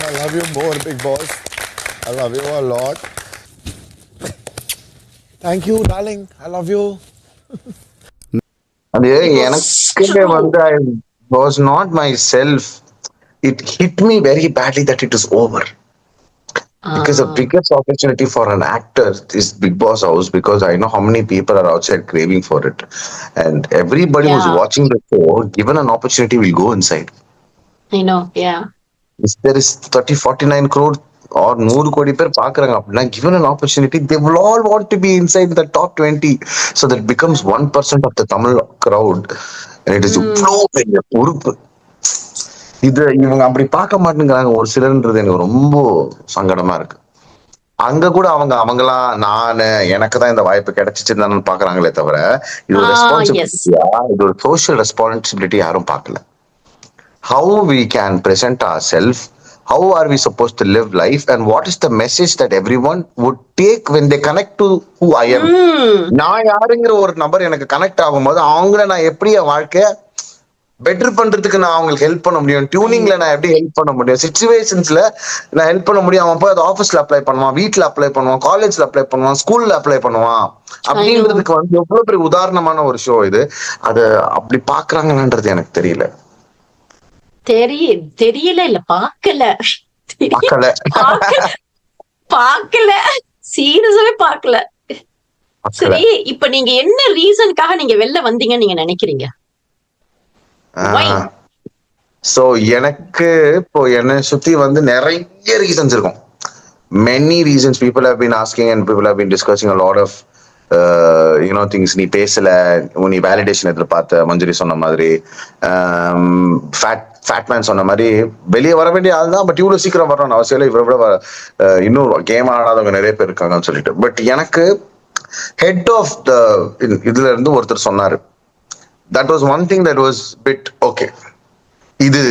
I love you more, Big Boss. I love you a lot. Thank you, darling. I love you. அது எனக்குமே வந்து I was not myself. It hit me very badly that it is over. Because the biggest opportunity for an actor is Big Boss House, because I know how many people are outside craving for it. And everybody who's watching the show, given an opportunity, will go inside. I know, yeah. If there is 49 crore or 100 கோடி பேர் பார்க்கறாங்க அப்படின்னா, given an opportunity, they will all want to be inside the top 20. So that becomes 1% of the Tamil crowd. And it is இவ்வளோ பெரிய பொறுப்பு. இது இவங்க அப்படி பார்க்க மாட்டேங்கிறாங்க ஒரு சிலர்ன்றது எனக்கு ரொம்ப சங்கடமா இருக்கு. அங்க கூட அவங்களா எனக்கு தான் இந்த வாய்ப்பு கிடைச்சிச்சுன்னு பாக்குறாங்களே தவிர, இது ஒரு ரெஸ்பான்சிபிலிட்டியா, இது ஒரு சோஷியல் ரெஸ்பான்சிபிலிட்டி யாரும் பார்க்கல. How we can present ourselves, how are we supposed to live life, and what is the message that everyone would take when they connect to who I am. நான் யாருங்கிற ஒரு நபர் எனக்கு கனெக்ட் ஆகும்போது அவங்கள நான் எப்படி என் வாழ்க்கைய பெட்டர் பண்றதுக்கு நான் அவங்களுக்கு ஹெல்ப் பண்ண முடியும். டியூனிங்ல நான் எப்படி ஹெல்ப் பண்ண முடியும், சிச்சுவேஷன்ஸ்ல நான் ஹெல்ப் பண்ண முடியும். அவன் போய் அது ஆஃபீஸ்ல அப்ளை பண்ணுவான், வீட்டுல அப்ளை பண்ணுவான், காலேஜ்ல அப்ளை பண்ணுவான், ஸ்கூல்ல அப்ளை பண்ணுவான். அப்படின்றதுக்கு வந்து எவ்வளவு பெரிய உதாரணமான ஒரு ஷோ இது. அது அப்படி பாக்குறாங்கன்றது எனக்கு தெரியல. தெரியல இல்ல பார்க்கல சீரியஸாவே பார்க்கல. சரி, இப்ப நீங்க என்ன ரீசனுக்காக நீங்க வெளில வந்தீங்கன்னு நீங்க நினைக்கிறீங்க? சோ எனக்கு இப்போ என்னை சுத்தி வந்து நிறைய ரீசன்ஸ் இருக்கும். many reasons people have been asking and people have been discussing a lot of things. நீ பேசல, நீ வேலிடேஷன் எதிர்பார்த்த, மஞ்சுரி சொன்ன மாதிரி, ஃபேட்மேன் சொன்ன மாதிரி வெளியே வர வேண்டிய ஆள் தான், பட் இவ்வளவு சீக்கிரம் வரணும்னு அவசியம் இல்லை, இவரை விட இன்னும் கேம் ஆடாதவங்க நிறைய பேர் இருக்காங்கன்னு சொல்லிட்டு. பட் எனக்கு ஹெட் ஆஃப் த இதுல இருந்து ஒருத்தர் சொன்னாரு, that was one thing that was bit okay, இது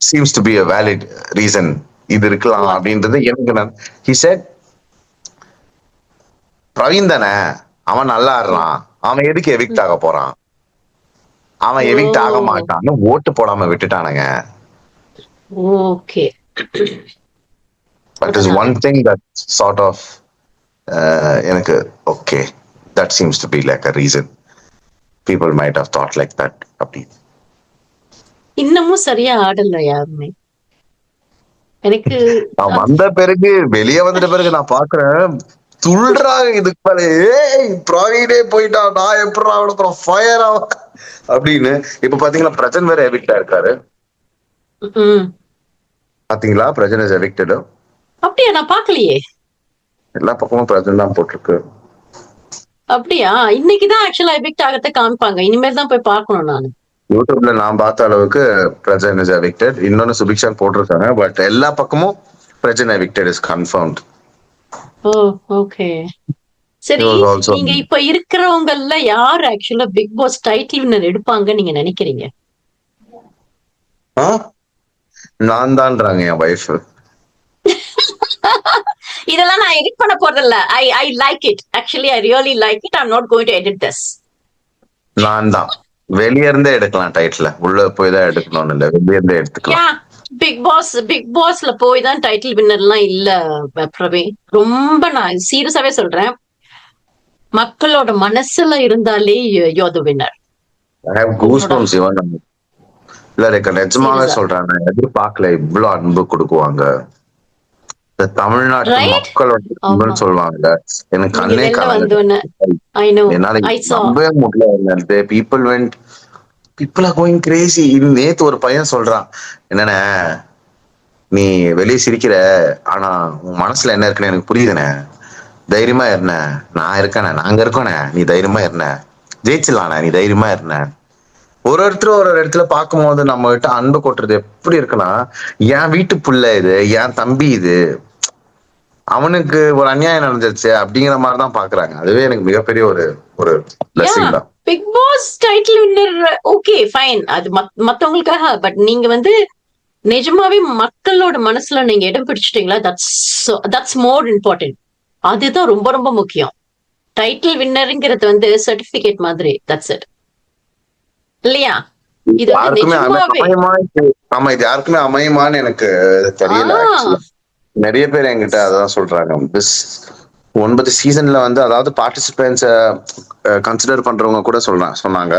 seems to be a valid reason, இது இருக்கலாம் அப்படின்றது எனக்கு. he said, பிரவீன் தானே, அவன் நல்லா ஆடுறான், அவன் எதுக்கு எவிக்ட் ஆக போறான், அவன் எவிக்ட் ஆக மாட்டான்னு ஓட்டு போடாம விட்டுட்டானுங்க. Okay, that is one thing that sort of எனக்கு okay, that seems to be like a reason people might have thought like that. அப்படி இன்னமும் சரியா ஆடல யாருமே. எனக்கு வந்த பிறகு, வெளியே வந்துட்ட பிறகு நான் பாக்குறேன், துள்றாங்க இதுக்கு மேல, பிரவீனே போயிட்டா நான் எப்படி ஆகணும், ஃபயர் ஆகும் அப்படின்னு. இப்ப பாத்தீங்களா, பிரஜன் வேற எவிக்டா இருக்காரு. பாத்தீங்களா, பிரஜன் இஸ் எவிக்டட். அப்படியா? நான் பாக்கலையே. எல்லா பக்கமும் பிரஜன் தான் போட்டிருக்கு. அப்படியா? இன்னைக்குதான் ஆக்சுவலா எவிக்ட் ஆகத்தை காமிப்பாங்க, இனிமேல் தான் போய் பார்க்கணும் நான். யூடியூப்ல நான் பார்த்த அளவுக்கு பிரஜன் இஸ் எவிக்டட். இன்னொன்னு சுபிக்ஷான் போட்டிருக்காங்க, பட் எல்லா பக்கமும் Prajin evicted is confirmed. Oh, okay. சரி, நீங்க இப்ப இருக்கிறவங்கல்ல யார் ஆக்சுவலா பிக் பாஸ் டைட்டில் வின்னர் எடுப்பாங்க நீங்க நினைக்கிறீங்க? நான் தான்றாங்க என் வைஃப். இதெல்லாம் நான் எடிட் பண்ண போறதில்ல. I like it. Actually I really like it. I'm not going to edit this. நான் தான் வெளிய இருந்தே எடுக்கலாம் டைட்டில், உள்ள போய் தான் எடுக்கணும்னு இல்ல, வெளிய இருந்தே எடுத்துக்கலாம். பிக் பாஸ்ல போய் தான் டைட்டில் வின்னர்லாம் இல்ல பிரவீன். ரொம்ப நான் சீரியஸாவே சொல்றேன், மக்களோட மனசுல இருந்தாலே you the winner. I have goose bumps even. இல்ல ரேக்கா, நிஜமாவே சொல்றேன், நான் எதிர்பார்க்கல இவ்வளவு அன்பு கொடுக்குவாங்க. இந்த தமிழ்நாட்டு மக்களோட அன்புன்னு சொல்லுவாங்க, எனக்கு கண்ணே கலங்குது. என்னால நம்பவே முடியல. people are going crazy. நேத்து ஒரு பையன் சொல்றான், என்னண்ணே நீ வெளியே சிரிக்கிற, ஆனா உன் மனசுல என்ன இருக்குன்னு எனக்கு புரியுதுண்ணே, தைரியமா இருண்ண, நான் இருக்கேண்ணே, நாங்க இருக்கோண்ணே, நீ தைரியமா இருண்ண, ஜெயிச்சிடலாண்ணே, நீ தைரியமா இருண்ண. ஒரு ஒரு இடத்துல பார்க்கும்போது நம்ம கிட்ட அன்பு கொட்டுறது எப்படி இருக்குன்னா, என் வீட்டு புள்ள இது, என் தம்பி இது, அவனுக்கு ஒரு அநியாயம் நடந்துருச்சு அப்படிங்கிற மாதிரிதான் பாக்குறாங்க. அதுவே எனக்கு மிகப்பெரிய ஒரு பிளஸிங் தான். Big Boss title winner okay fine, அது மத்தவங்களுக்காக. பட் நீங்க வந்து நிஜமாவே மக்களோட மனசுல நீங்க இடம் பிடிச்சிட்டீங்களா, தட்ஸ் மோர் இம்பார்ட்டன்ட். அதுதான் ரொம்ப ரொம்ப முக்கியம். டைட்டில் வின்னருங்கிறது வந்து சர்டிபிகேட் மாதிரி, தட்ஸ் இட் இல்லையா? இது ஆமா, இது யாருக்குமே அமையுமான்னு எனக்கு தெரியல. நிறைய பேர் என்கிட்ட அதான் சொல்றாங்க. 9 சீசன்ல வந்து, அதாவது பார்ட்டிசிபென்ட்ஸ கன்சிடர் பண்றவங்க கூட சொன்னாங்க,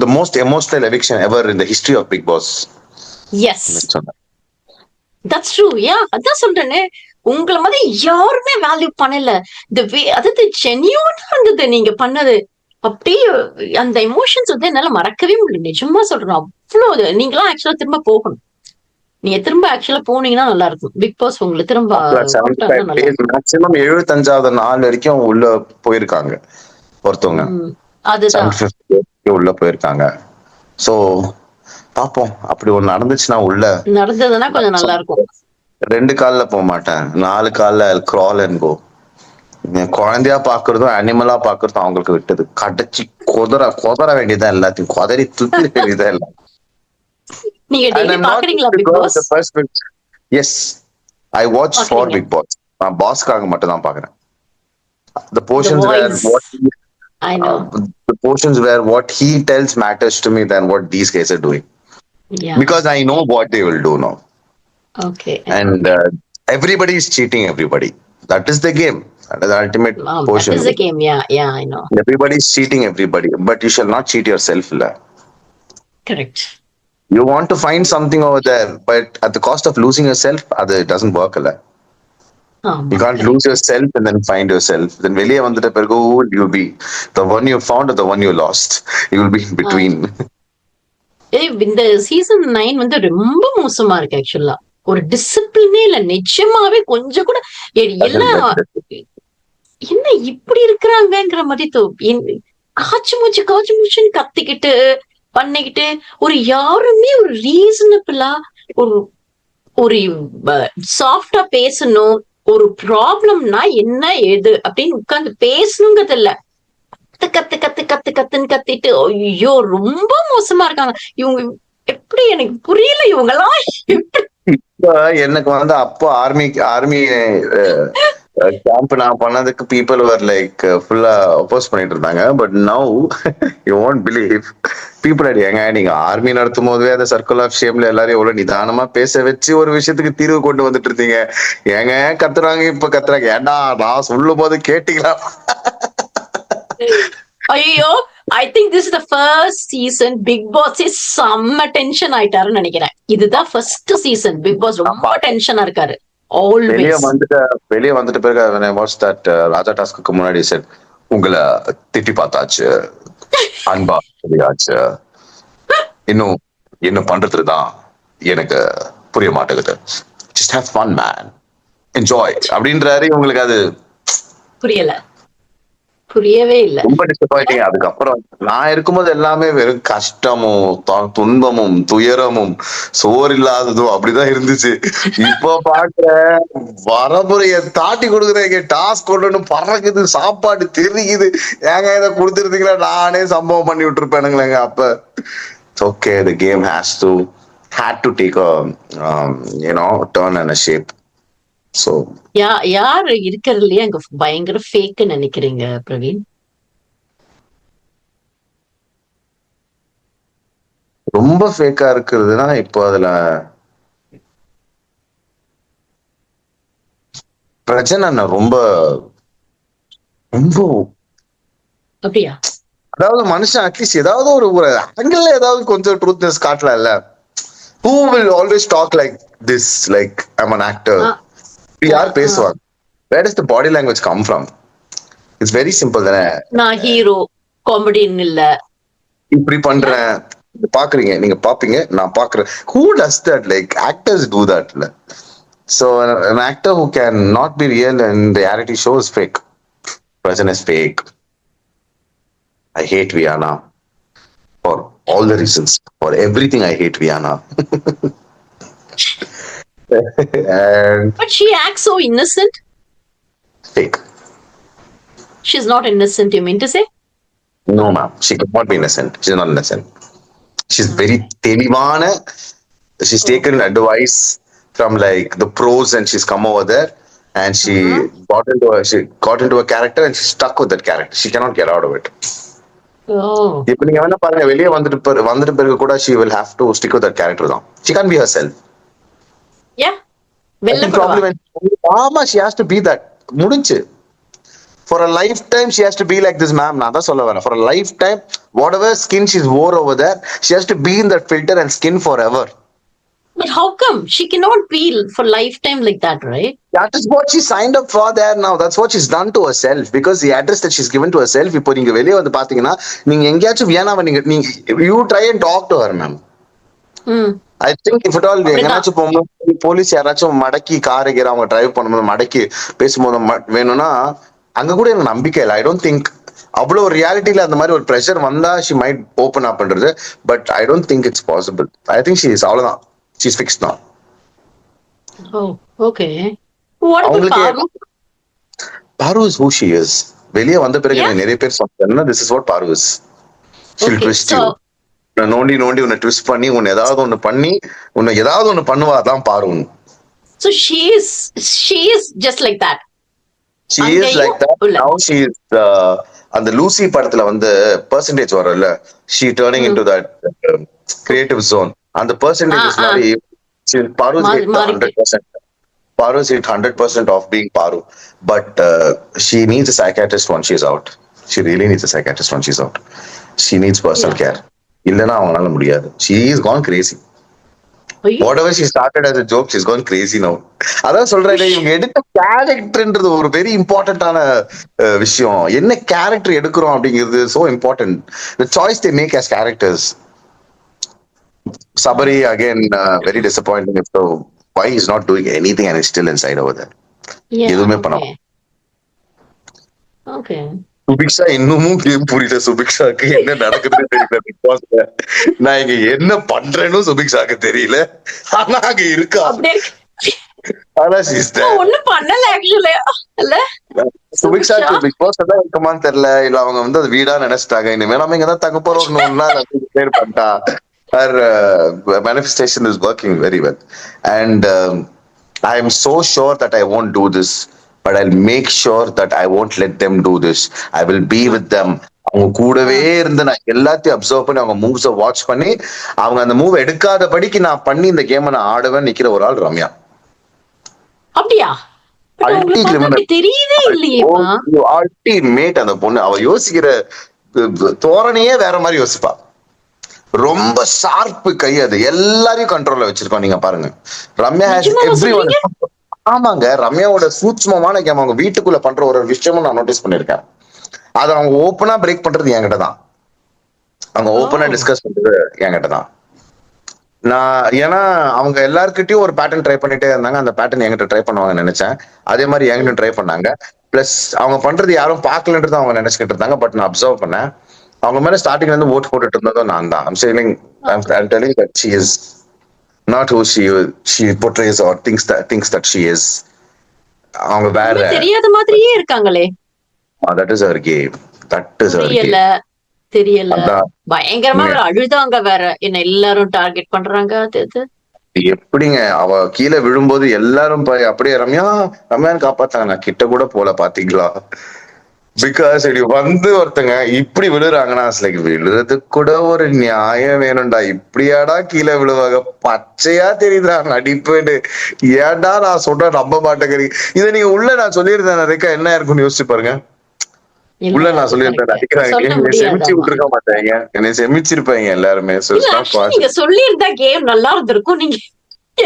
the most emotional eviction ever in the history of Big Boss. Yes, that's true. Yeah, அதான் சொல்றேனே, உங்களை மாதிரி யாருமே வேல்யூ பண்ணல. அதாவது ஜென்யூனா இருந்தது நீங்க பண்ணது. அப்படியே அந்த எமோஷன்ஸ் வந்து என்னால மறக்கவே முடியல. நிஜமா சொல்றேன், அவ்வளவு. நீங்களாம் ஆக்சுவலா திரும்ப போகணும். நீங்க திரும்ப ஆக்சுவலா போனீங்கன்னா நல்லா இருக்கும். பிக் பாஸ் உங்களை திரும்ப மேக்ஸிமம் 75வது நாள் வரைக்கும் உள்ள போயிருக்காங்க ஒருத்தவங்க. அதுதான் உள்ள போயிருக்காங்க. சோ பாப்போம், அப்படி ஒண்ணு நடந்துச்சுன்னா, உள்ள நடந்ததுன்னா கொஞ்சம் நல்லா இருக்கும். 2 கால்ல போக மாட்டேன், 4 கால்ல crawl and go. குழந்தையா பாக்குறதும் அனிமலா பாக்குறதும் அவங்களுக்கு விட்டது. கடைச்சி கொதற வேண்டியதா, எல்லாத்தையும் கொதறி துப்பி வேண்டியதா இல்ல. நீங்க டெய்லி பாக்குறீங்களா Big Boss? Yes, I watch for Big Boss. நான் பாஸ்காக மட்டும் தான் பாக்குறேன். The portions where what he tells matters to me than what these guys are doing. Yeah. Because I know what they will do now. Okay. And everybody is cheating everybody. That is the game. That is the ultimate portion. That is the game. Yeah, I know. Everybody is cheating everybody, but you shall not cheat yourself. Correct. You want to find something over there, but at the cost of losing yourself, it doesn't work. You can't lose yourself and then find yourself. Then வெளியே வந்துட்ட பிறகு you'll be the one you found or the one you lost. You will be in between. இந்த season 9 வந்து ரொம்ப மோசமா இருக்கு ஆக்சுவலா. ஒரு டிசிப்ளினே இல்ல நிஜமாவே. கொஞ்சம் கூட எல்லாம் என்ன இப்படி இருக்கிறாங்கிற மாதிரி காய்ச்சி மூச்சுன்னு கத்திக்கிட்டு பண்ணிக்கிட்டு, ஒரு யாருமே ஒரு ரீசனபிளா ஒரு சாஃப்டா பேசணும், ஒரு ப்ராப்ளம்னா என்ன ஏது அப்படின்னு உட்கார்ந்து பேசணுங்கிறது இல்ல. கத்துன்னு கத்திட்டு ஐயோ ரொம்ப மோசமா இருக்காங்க இவங்க. எப்படி எனக்கு புரியல, இவங்கெல்லாம் எப்படி. எனக்கு வந்து அப்போ ஆர்மி கேம்ப் நான் பண்ணதுக்கு people were like ஃபுல்லா அப்போஸ் பண்ணிட்டு இருந்தாங்க. But now you won't believe people are ஏங்க, நீங்க ஆர்மி நடத்தும் போதே அந்த சர்க்கிள் ஆஃப் ஷேம்ல எல்லாரையும் எவ்வளவு நிதானமா பேச வச்சு ஒரு விஷயத்துக்கு தீர்வு கொண்டு வந்துட்டு இருந்தீங்க. ஏங்க கத்துறாங்க, இப்ப கத்துறாங்க. ஏண்டா நான் சொல்லும் போது கேட்டீங்களா? ஐயோ, I think this is the first season Big Boss is செம்ம டென்ஷன் ஆயிட்டாருன்னு நினைக்கிறேன். இதுதான் ஃபர்ஸ்ட் சீசன் Big Boss ரொம்ப டென்ஷனா இருக்காரு. வெளியே வந்துட்டு பிறகு when I watched that Raja task முன்னாடி said, உங்களை திட்டி பார்த்தாச்சு, அன்பா சொல்லியாச்சு, இன்னும் பண்றதுதான் எனக்கு புரிய மாட்டேங்குது. Just have fun man, enjoy அப்படின்றாரு. உங்களுக்கு அது புரியவே இல்ல. ரொம்ப டிசப்பாயிண்டிங். அதுக்கப்புறம் நான் இருக்கும்போது எல்லாமே வெறும் கஷ்டமும் துன்பமும் துயரமும் சோறு இல்லாததும் அப்படிதான் இருந்துச்சு. இப்போ பாக்குற வரமுறைய தாட்டி கொடுக்குறேங்க, டாஸ்க் கொண்டு பறக்குது, சாப்பாடு தெரியுது. ஏங்க இதை கொடுத்துருந்தீங்களா நானே சம்பவம் பண்ணி விட்டுருப்பேனுங்களேங்க. அப்ப okay, the game had to take a turn and a shape. So யாரு இருக்கிறதுலயே அங்க பயங்கர ஃபேக்குன்னு நினைக்கிறீங்க பிரவீன்? ரொம்ப ஃபேக்கா இருக்கிறதுனா இப்போ அதுல பிரச்சனை ரொம்ப ரொம்ப அப்படியா? அதாவது மனுஷன் அட்லீஸ்ட் ஏதாவது ஒரு ஆங்கிள் ஏதாவது கொஞ்சம் ட்ரூத்னஸ் காட்டலாம்ல. Who will always talk like this, like I'm an actor? யார் பேசுவாங்க? Where is the body language come from? It's very simple தானே. நான் ஹீரோ காமெடின்னு இல்ல, இப்படி பண்றேன், பாக்குறீங்க, நீங்க பாப்பீங்க, நான் பாக்குறேன். Who does that? Like actors do தட்ல. So an actor who can not be real in reality show is fake. Person is fake. I hate Rihanna for all the reasons. For everything I hate Rihanna. And but she acts so innocent. fake. She's not innocent, you mean to say? No ma'am, she cannot be innocent. She's not innocent. She's very telivana. She's taken advice from like the pros and she's come over there and she got into a character and she's stuck with that character. She cannot get out of it. Oh. இப்ப நீங்க வேணா பாருங்க, வெளியே வந்துட்டு பிறகு கூட she will have to stick with that character தான். She can't be herself. Yeah. ஆமா, she has to be that. முடிஞ்சு. For a lifetime she has to be like this ma'am. நான் தான் சொல்ல வரேன். For a lifetime whatever skin she's wore over there, she has to be in that filter and skin forever. But how come she cannot be for lifetime like that, right? That is what she signed up for there now. That's what she's done to herself because the address that she's given to herself. இப்போ நீங்க வெளியே வந்து பாத்தீங்கன்னா நீங்க எங்கேயாச்சும் வியனாவை நீங்க you try and talk to her ma'am. I think if at all எங்கேயாச்சும் போகும்போது போலீஸ் யாராச்சும் மடக்கி கார் அவங்க டிரைவ் பண்ணும்போது மடக்கி பேசும்போது வேணும்னா அங்க கூட எனக்கு நம்பிக்கை இல்லை. ஐ டோன்ட் திங்க் அவ்வளவு ஒரு ரியாலிட்டியில அந்த மாதிரி ஒரு ப்ரெஷர் வந்தா ஷி மைட் ஓப்பன் அப் பண்றது. But I don't think it's possible. I think she is அவ்வளவுதான். ஷி இஸ் ஃபிக்ஸ்ட் நவ. Oh, okay. What about Paru? Paru is who she is. வெளியே வந்த பிறகு நிறைய பேர் சொன்னாங்க this is what Paru is. She'll twist you. நோண்டி உன்னை ட்விஸ்ட் பண்ணி உன்னை ஏதாவது ஒண்ணு பண்ணி உன்னை ஏதாவது ஒண்ணு பண்ணுவாதான் பாரு. So she is just like that. She is like that. Now she is அந்த லூசி படத்துல வந்து பெர்சன்டேஜ் வரல, she turning into that creative zone. அந்த பெர்சன்டேஜ் மாதிரி Paru's hit 100%. Paru's hit 100% of being Paru. But she needs a psychiatrist when she's out. She really needs a psychiatrist when she's out. She needs personal care. இல்லனா அவங்களால முடியாது. She is gone crazy. Whatever she started as a joke, she's gone crazy now. அதான் சொல்றேன், இவங்க எடுத்த கேரக்டர்ன்றது ஒரு very இம்பார்ட்டன்டான விஷயம். என்ன கேரக்டர் எடுக்கிறோம் அப்படிங்கிறது so important. The choice they make as characters. Sabari again very disappointing. So why he's not doing anything and he's still inside over there. எதுவுமே பண்ணாம. Okay. சுபிக்ஷா இன்னமும் கேம் புரியல. சுபிக்ஷாக்கு என்ன நடக்குதுன்னு தெரியல. பிக் பாஸ்ல நான் இங்க என்ன பண்றேன்னு சுபிக்ஷாக்கு தெரியல. ஆனா அங்க இருக்கா. ஆனா ஒண்ணும் பண்ணல ஆக்சுவலி இல்ல. சுபிக்ஷாக்கு பிக் பாஸ் தான் இருக்குமான்னு தெரியல. இல்ல அவங்க வந்து அது வீடா நினைச்சிட்டாங்க. இனிமே நம்ம இங்கதான் தங்க போறோம்னா பேர் பண்ணிட்டா. Her manifestation is working very well. And I am so sure that I won't do this. But I'll make sure that I won't let them do this. I will be with them. அவங்க கூடவே இருந்து நான் எல்லாத்தையும் observe பண்ணி அவங்க மூவ்ஸை watch பண்ணி அவங்க அந்த மூவ் எடுக்காதபடிக்கு நான் பண்ணி இந்த கேமை நான் ஆடுவேன் நிக்கிற ஒரு ஆள் ரம்யா. அப்படியா? தெரியவே இல்லையேப்பா. அல்டிமேட் அந்த பொண்ணு. அவ யோசிக்கிற தோரணையே வேற மாதிரி யோசிப்பா. ரொம்ப ஷார்ப்பு கை. அது எல்லாரையும் கண்ட்ரோல்ல வச்சிருக்கோம். நீங்க பாருங்க, ரம்யா ஹேஸ் எவ்ரிவன். ஆமாங்க, ரம்யாவோட சூட்சமமான கேம் அவங்க வீட்டுக்குள்ள பண்ற ஒரு விஷயமும் நான் நோட்டீஸ் பண்ணிருக்கேன். அதை அவங்க ஓப்பனா பிரேக் பண்றது என்கிட்ட தான். அவங்க ஓப்பனா டிஸ்கஸ் பண்றது என்கிட்ட தான். நான் ஏன்னா அவங்க எல்லாருக்கிட்டையும் ஒரு பேட்டர்ன் ட்ரை பண்ணிட்டே இருந்தாங்க. அந்த பேட்டர்ன் என்கிட்ட ட்ரை பண்ணுவாங்க நினைச்சேன். அதே மாதிரி என்கிட்ட ட்ரை பண்ணாங்க. பிளஸ் அவங்க பண்றது யாரும் பார்க்கலன்றது அவங்க நினைச்சுக்கிட்டு இருந்தாங்க. பட் நான் அப்சர்வ் பண்ணேன். அவங்க மேல ஸ்டார்டிங்ல இருந்து ஓட் போட்டுட்டு இருந்ததும் நான் தான். I'm telling that she is not who she portrays or thinks that she is. அவங்க வேற தெரியாத மாதிரியே இருக்காங்களே. that is her game. தெரியல பயங்கரமா வேற அழுதாங்க வேற. என்ன எல்லாரும் டார்கெட் பண்றாங்க. அது எப்படிங்க அவ கீழே விழும்போது எல்லாரும் அப்படியே ரம்யா ரம்யான்னு காப்பாத்தாங்க, நான் கிட்ட கூட போல பாத்தீங்களா. பிகாஸ் இப்படி வந்து ஒருத்தங்க இப்படி விழுறாங்கன்னா லைக் விழுறதுக்கு கூட ஒரு நியாயம் வேணும்டா, இப்படியாடா கீழே விழுவாங்க, பச்சையா தெரியுதுடா நடிப்புன்னு. ஏன்டா நான் சொல்ற நம்ப மாட்டேங்கிறீங்க. இதை நீங்க உள்ள நான் சொல்லியிருந்தேன் ரேகா, என்ன இருக்குன்னு யோசிச்சு பாருங்க. உள்ள நான் சொல்லியிருந்தேன் நடிக்கிறாங்க, சொல்ல என்னை செமிச்சு முடியாதாமா. விட்டுருக்க மாட்டாங்க, என்னை செமிச்சிருப்பாங்க எல்லாருமே. So இல்ல it's not ஆக்சுவலி நீங்க possible. சொல்லியிருந்தா கேம் நல்லா இருந்திருக்கும். நீங்க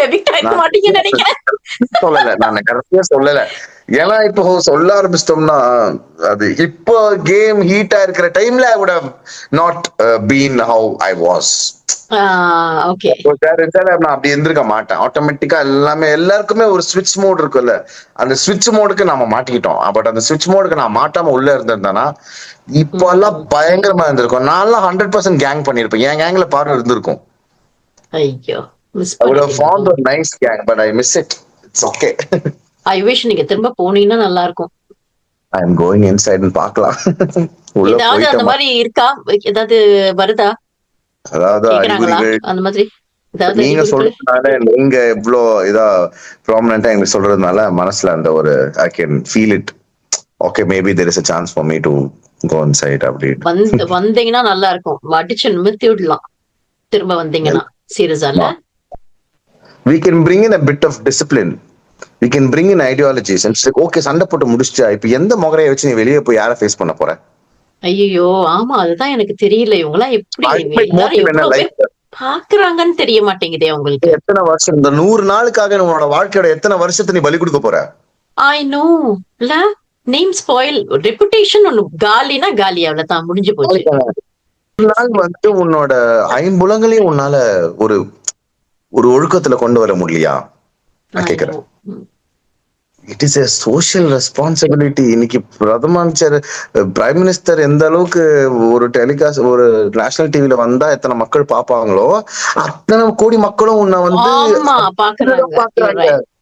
எவிக்ட் ஆயிருக்க நான் மாட்டீங்கன்னு நினைக்கிறேன். சொல்லல, நான் கரெக்டா சொல்லல. ஏன்னா இப்போ சொல்ல ஆரம்பிச்சிட்டோம்னா அது இப்போ கேம் ஹீட்டா இருக்கிற டைம்ல I would have not been how I was. Okay. நான் அப்படி இருந்திருக்க மாட்டேன். ஆட்டோமேட்டிக்கா எல்லாமே எல்லாருக்குமே ஒரு ஸ்விட்ச் மோட் இருக்குல்ல, அந்த ஸ்விட்ச் மோடுக்கு நாம மாட்டிக்கிட்டோம். பட் அந்த ஸ்விட்ச் மோடுக்கு நான் மாட்டாம உள்ள இருந்திருந்தேனா இப்போ எல்லாம் பயங்கரமா இருந்திருக்கும். நான் 100% கேங் பண்ணிருப்பேன். என் கேங்ல பாரு இருந்திருக்கும். ஐயோ miss I would have formed பண்ணிட்டீங்க. a nice gang, but I miss it. It's okay. I wish நீங்க திரும்ப போனீங்கன்னா நல்லா இருக்கும். I am going inside and பார்க்கலாம். உள்ள ஏதாவது அந்த போயிட்டோமா, மாதிரி இருக்கா? ஏதாவது வருதா? அதாவது கேக்குறாங்களா அறிகுறிகள் அந்த மாதிரி ஏதாவது நீங்க அறிகுறிகள்? சொல்றதுனால, நீங்க இவ்ளோ இதா ப்ராமினெண்டா எனக்கு சொல்றதுனால மனசுல அந்த ஒரு I can feel it. Okay, maybe there is a chance for me to go inside அப்படின்னு. வந்தீங்கன்னா நல்லா இருக்கும். அடிச்சு நிமித்தி விடலாம் திரும்ப வந்தீங்கன்னா. சீரியஸா இல்ல? We can bring in a bit of discipline. We can bring in ideologies. And it's like, okay, சண்டை போட்டு முடிச்சிட்டா இப்ப எந்த முகரையை வச்சு நீ வெளியே போய் யாரை ஃபேஸ் பண்ண போற? ஐயோ ஆமா, அதுதான் எனக்கு தெரியல. இவங்கெல்லாம் எப்படி Ultimate எல்லாரும் motive என்ன எவ்வளவு பேர் லைஃப்? பாக்குறாங்கன்னு தெரிய மாட்டேங்குதே உங்களுக்கு. எத்தனை வருஷம் இந்த 100 நாளுக்காக உன்னோட வாழ்க்கையோட எத்தனை வருஷத்தை நீ பலி கொடுக்க போற? ஐ நோ இல்ல. நேம் ஸ்பாயில், ரெப்புடேஷன் ஒண்ணு காலினா காலி, அவ்வளவுதான், முடிஞ்சு போச்சு. ஒரு நாள் வந்து உன்னோட ஐம்புலங்களையும் உன்னால ஒரு ஒரு ஒழுக்கத்துல கொண்டு வர முடியலையா? நான் I கேக்குறேன். know. It is a social responsibility. இன்னைக்கு பிரதம அமைச்சர் பிரைம் மினிஸ்டர் எந்த அளவுக்கு ஒரு டெலிகாஸ்ட் ஒரு நேஷனல் டிவில வந்தா எத்தனை மக்கள் பாப்பாங்களோ அத்தனை கோடி மக்களும் உன்னை வந்து ஆமா பாக்குறாங்க. பாக்குறாங்க. You're right.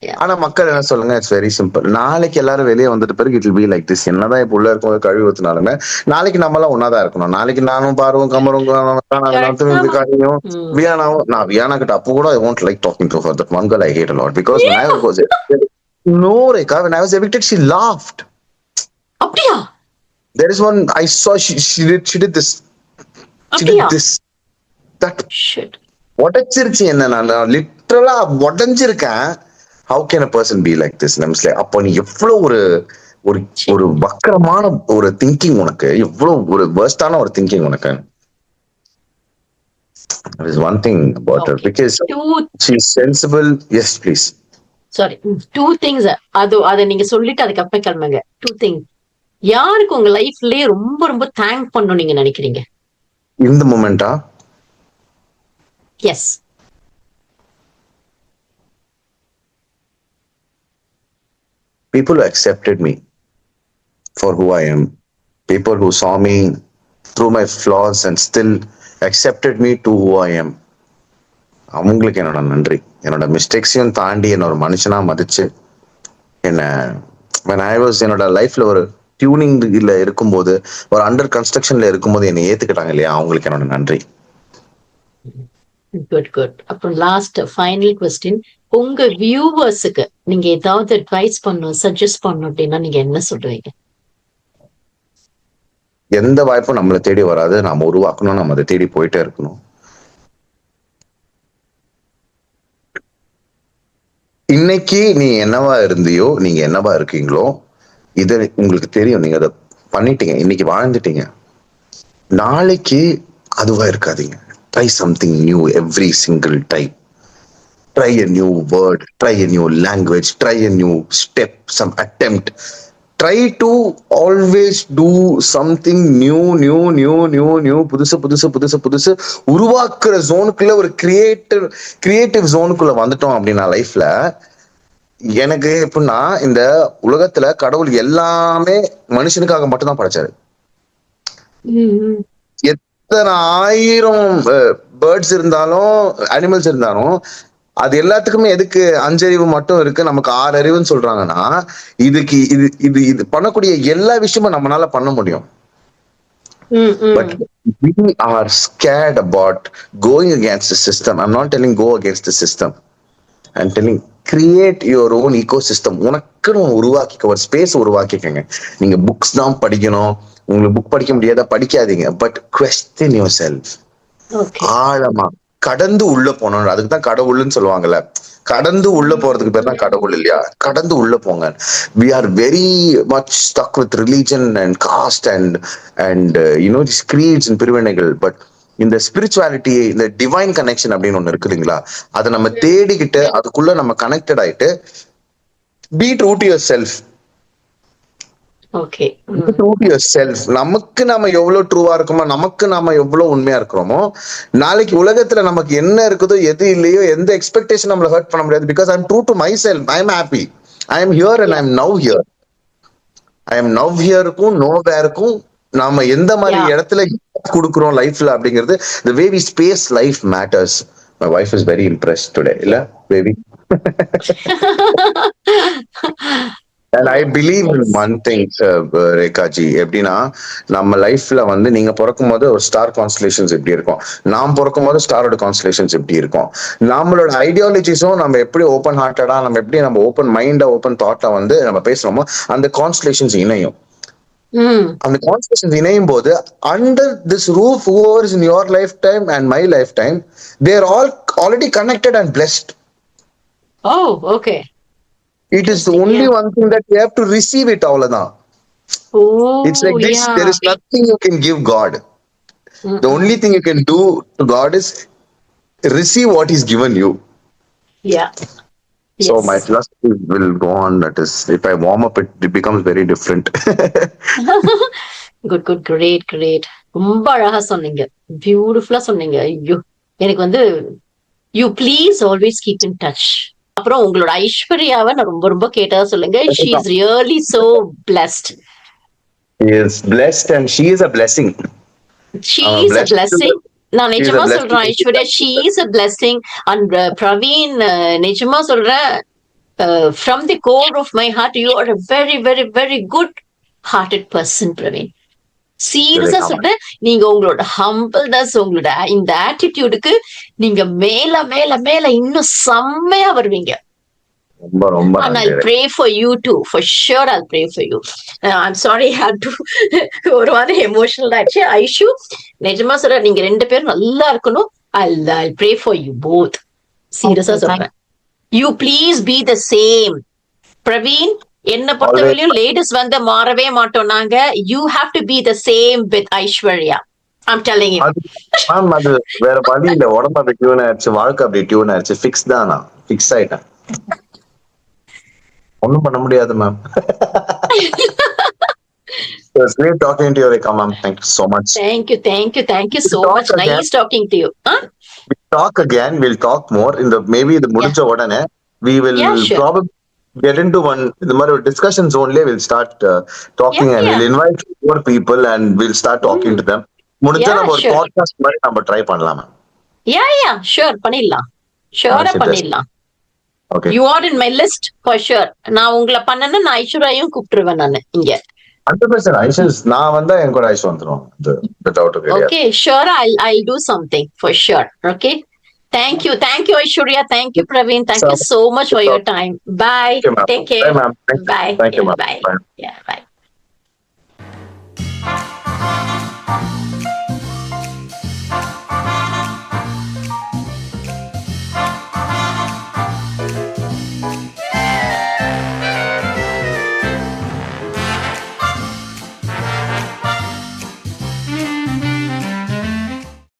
Yeah. ஆனா மக்கள் என்ன சொல்லுங்க, இட்ஸ் வெரி சிம்பிள். நாளைக்கு எல்லாரும் வெளியே வந்துட்டு பிறகு it will be like this. என்னதான் இப்ப உள்ள இருக்கும் கழுவி ஊத்தினாலுமே நாளைக்கு நம்ம எல்லாம் ஒன்னாதான் இருக்கணும். நாளைக்கு நானும் பாருவோம் கமரும் காரியம் வியானாவும். நான் வியானா கிட்ட அப்போ கூட I want like talking to that one girl I hate a lot because when I was no Rekha, when I was evicted she laughed. அப்படியா? There is one I saw, she did this, she did அப்படியா? this that Shit. உடைச்சிருச்சு என்ன, நான் லிட்டரலா உடைஞ்சிருக்கேன். How can a person be like this? அப்போ நீ எவ்வளவு ஒரு ஒரு வக்கரமான ஒரு திங்கிங் உனக்கு, எவ்வளவு ஒரு வேர்ஸ்டான ஒரு திங்கிங் உனக்கு. There is one thing about her because she is sensible. Yes, please. Sorry, 2 things. அத நீங்க சொல்லிட்டு அதுக்கப்புறம் கிளம்புங்க. 2 things. யாருக்கு உங்க லைஃப்லயே ரொம்ப ரொம்ப தேங்க் பண்ணணும் நீங்க நினைக்கிறீங்க? இந்த மொமெண்டா? S. People who accepted me for who I am. People who saw me through my flaws and still accepted me to who I am. அவங்களுக்கு என்னோட நன்றி. என்னோட மிஸ்டேக்ஸையும் தாண்டி என்ன ஒரு மனுஷனா மதிச்சு என்ன when I was என்னோட லைஃப்ல ஒரு டியூனிங்ல இருக்கும்போது, ஒரு அண்டர் கன்ஸ்ட்ரக்ஷன்ல இருக்கும்போது என்னை ஏத்துக்கிட்டாங்க இல்லையா, அவங்களுக்கு என்னோட நன்றி. குட். அப்புறம் லாஸ்ட் ஃபைனல் கொஸ்டின். உங்க வியூவர்ஸுக்கு நீங்க ஏதாவது அட்வைஸ் பண்ணணும், சஜஸ்ட் பண்ணணும் அப்படின்னா நீங்க என்ன சொல்றீங்க? எந்த வாய்ப்பும் நம்மளை தேடி வராது, நாம உருவாக்கணும், நம்ம அதை தேடி போயிட்டே இருக்கணும். இன்னைக்கு நீ என்னவா இருந்தியோ, நீங்க என்னவா இருக்கீங்களோ, இது உங்களுக்கு தெரியும். நீங்க அதை பண்ணிட்டீங்க, இன்னைக்கு வாழ்ந்துட்டீங்க. நாளைக்கு அதுவா இருக்காதீங்க. Try something new every single time. Try a new word, try a new language, try a new step, some attempt. Try to always do something new. புதுசு உருவாக்குற ஜோனுக்குள்ள ஒரு கிரியேட்டிவ் ஜோனுக்குள்ள வந்துட்டோம் அப்படின்னா லைஃப்ல, எனக்கு எப்படின்னா இந்த உலகத்துல கடவுள் எல்லாமே மனுஷனுக்காக மட்டும்தான் படைச்சாரு. எத்தனை 1000 பேர்ட்ஸ் இருந்தாலும் அனிமல்ஸ் இருந்தாலும் அது எல்லாத்துக்குமே எதுக்கு 5 அறிவு மட்டும் இருக்கு, நமக்கு 6 அறிவுன்னு சொல்றாங்கன்னா, இதுக்கு இது பண்ணக்கூடிய எல்லா விஷயமும் நம்மளால பண்ண முடியும். But we are scared about going against the system. I'm not telling go against the system. I'm telling create your own ecosystem. உனக்குன்னு உருவாக்கிக்க, ஒரு ஸ்பேஸ் உருவாக்கிக்கங்க. நீங்க புக்ஸ் தான் படிக்கணும், உங்களுக்கு புக் படிக்க முடியாதா படிக்காதீங்க, பட் கொஸ்டின் யுவர் செல்ஃப். ஆழமா கடந்து உள்ள போனோம். அதுக்கு தான் கடவுள்னு சொல்லுவாங்கல்ல. கடந்து உள்ள போறதுக்கு பேர் தான் கடவுள் இல்லையா? கடந்து உள்ள போங்க. We are very much stuck with religion and caste and these creeds and பிரிவினைகள். பட் இந்த ஸ்பிரிச்சுவாலிட்டி, இந்த டிவைன் கனெக்ஷன் அப்படின்னு ஒண்ணு இருக்கு இல்லைங்களா? அதை நம்ம தேடிக்கிட்டு அதுக்குள்ள நம்ம கனெக்டட் ஆயிட்டு be true to your self. Okay, true to your self. நமக்கு நாம எவ்வளவு ட்ரூவா இருக்கோமோ, நமக்கு நாம எவ்வளவு உண்மையா இருக்கிறோமோ, நாளைக்கு உலகத்துல நமக்கு என்ன இருக்குதோ எது இல்லையோ எந்த எக்ஸ்பெக்டேஷன் நம்மள ஹர்ட் பண்ண முடியாது. Because I am true to myself. I am happy. I am here and I am now here. I am now ஹியருக்கும் நோ வேருக்கும் நாம எந்த மாதிரி இடத்துல கொடுக்குறோம் லைஃப்ல அப்படிங்கிறது, the way we space life matters. My wife is very impressed today, இல்ல baby? And I believe in one thing, Rekha G. எப்படின்னா, நம்ம லைஃப்ல வந்து நீங்க பிறக்கும் போது ஒரு ஸ்டார் கான்ஸ்டலேஷன்ஸ் எப்படி இருக்கும், நாம் பிறக்கும் போது ஸ்டாரோட கான்ஸ்டலேஷன்ஸ் எப்படி இருக்கும், நம்மளோட ஐடியாலஜிஸும் நம்ம எப்படி ஓப்பன் ஹார்ட்டடா, நம்ம எப்படி நம்ம ஓப்பன் மைண்டா ஓப்பன் தாட்டா வந்து நம்ம பேசுறோமோ அந்த கான்ஸ்டலேஷன்ஸ் இணையும். அந்த கான்ஸ்டலேஷன்ஸ் இணையும் போது under this roof whoever is in your lifetime and my lifetime, they are all already connected and blessed. Oh, okay. It is the only one thing that you have to receive it, avladhan. Oh, it's like this. yeah. There is nothing you can give God. The only thing you can do to God is receive what He's given you. Yeah. So Yes. my philosophy will go on. That is, if I warm up, it becomes very different. Good, great. ரொம்ப அழகா சொன்னீங்க, பியூட்டிஃபுல்லா சொன்னீங்க. ஐயோ, எனக்கு வந்து you please always keep in touch. அப்புறம் உங்களோட ஐஸ்வர்யாவை நான் ரொம்ப ரொம்ப கேட்டதா சொல்லுங்க. She is really so blessed. He is blessed and she is a blessing. She I'm is a blessed blessing. நான் She is a நிஜமா blessing. சொல்றேன் Aishwarya, she is a blessing. And Praveen, நிஜமா சொல்றேன், from the core of my heart, you are a very, very, very good hearted person, Praveen. சீரியஸா சொல்றேன். நீங்க உங்களோட humbleness, உங்களோட இந்த ஆட்டிடியூடுக்கு நீங்க மேல மேல மேல இன்னும் செம்மையா வருவீங்க. ரொம்ப ரொம்ப And I'll pray for you too. For sure, I'll pray for you. I'm sorry, I had to ஒரு மாதிரி எமோஷனல் ஆச்சு. ஐஷு, நிஜமா சொல்றேன், நீங்க ரெண்டு பேரும் நல்லா இருக்கணும். I'll pray for you both. சீரியஸா சொல்றேன். You please be the same. Praveen, என்ன பொறுத்தவரையிலும் லேடிஸ் வந்து மாறவே மாட்டோம் நாங்க. You have to be the same with Aishwarya. I'm telling you. Ma'am, அது வேற வழி இல்ல. உடம்பு அப்படி டியூன் ஆயிடுச்சு, வாழ்க்கை அப்படி டியூன் ஆயிடுச்சு. ஃபிக்ஸ் தான், நான் ஃபிக்ஸ் ஆயிட்டேன். ஒண்ணும் பண்ண முடியாது ma'am. It's great talking to you, Rekha ma'am. Thank you so much. Thank you so Talk much. again. Nice talking to you. We'll talk again. We'll talk more. Maybe the முடிஞ்ச உடனே we will Yeah, sure. probably get into one இந்த மாதிரி ஒரு discussion zone ல we'll start talking and we'll invite more people and we'll start talking to them. முடிஞ்சா நம்ம ஒரு sure. podcast மாதிரி நம்ம ட்ரை பண்ணலாம். Yeah, sure, பண்ணிடலாம். ஷூரா பண்ணிடலாம். Okay. You are in my list for sure. நான் உங்களை பண்ணனா நான் ஐஸ்வர்யாவையும் கூப்பிட்டுருவேன் நானு இங்க. 100% ஐஷஸ் நான் வந்தா என் கூட ஐஷ் வந்துரும். Without a video. Okay, sure, I'll do something for sure. Okay. Thank you, Aishwarya. Thank you, Praveen. Thank you so much for your time. Bye. Thank you, ma'am. Take care. Bye, ma'am. Bye. Thank you, Yeah, ma'am. bye. Bye. Yeah, bye.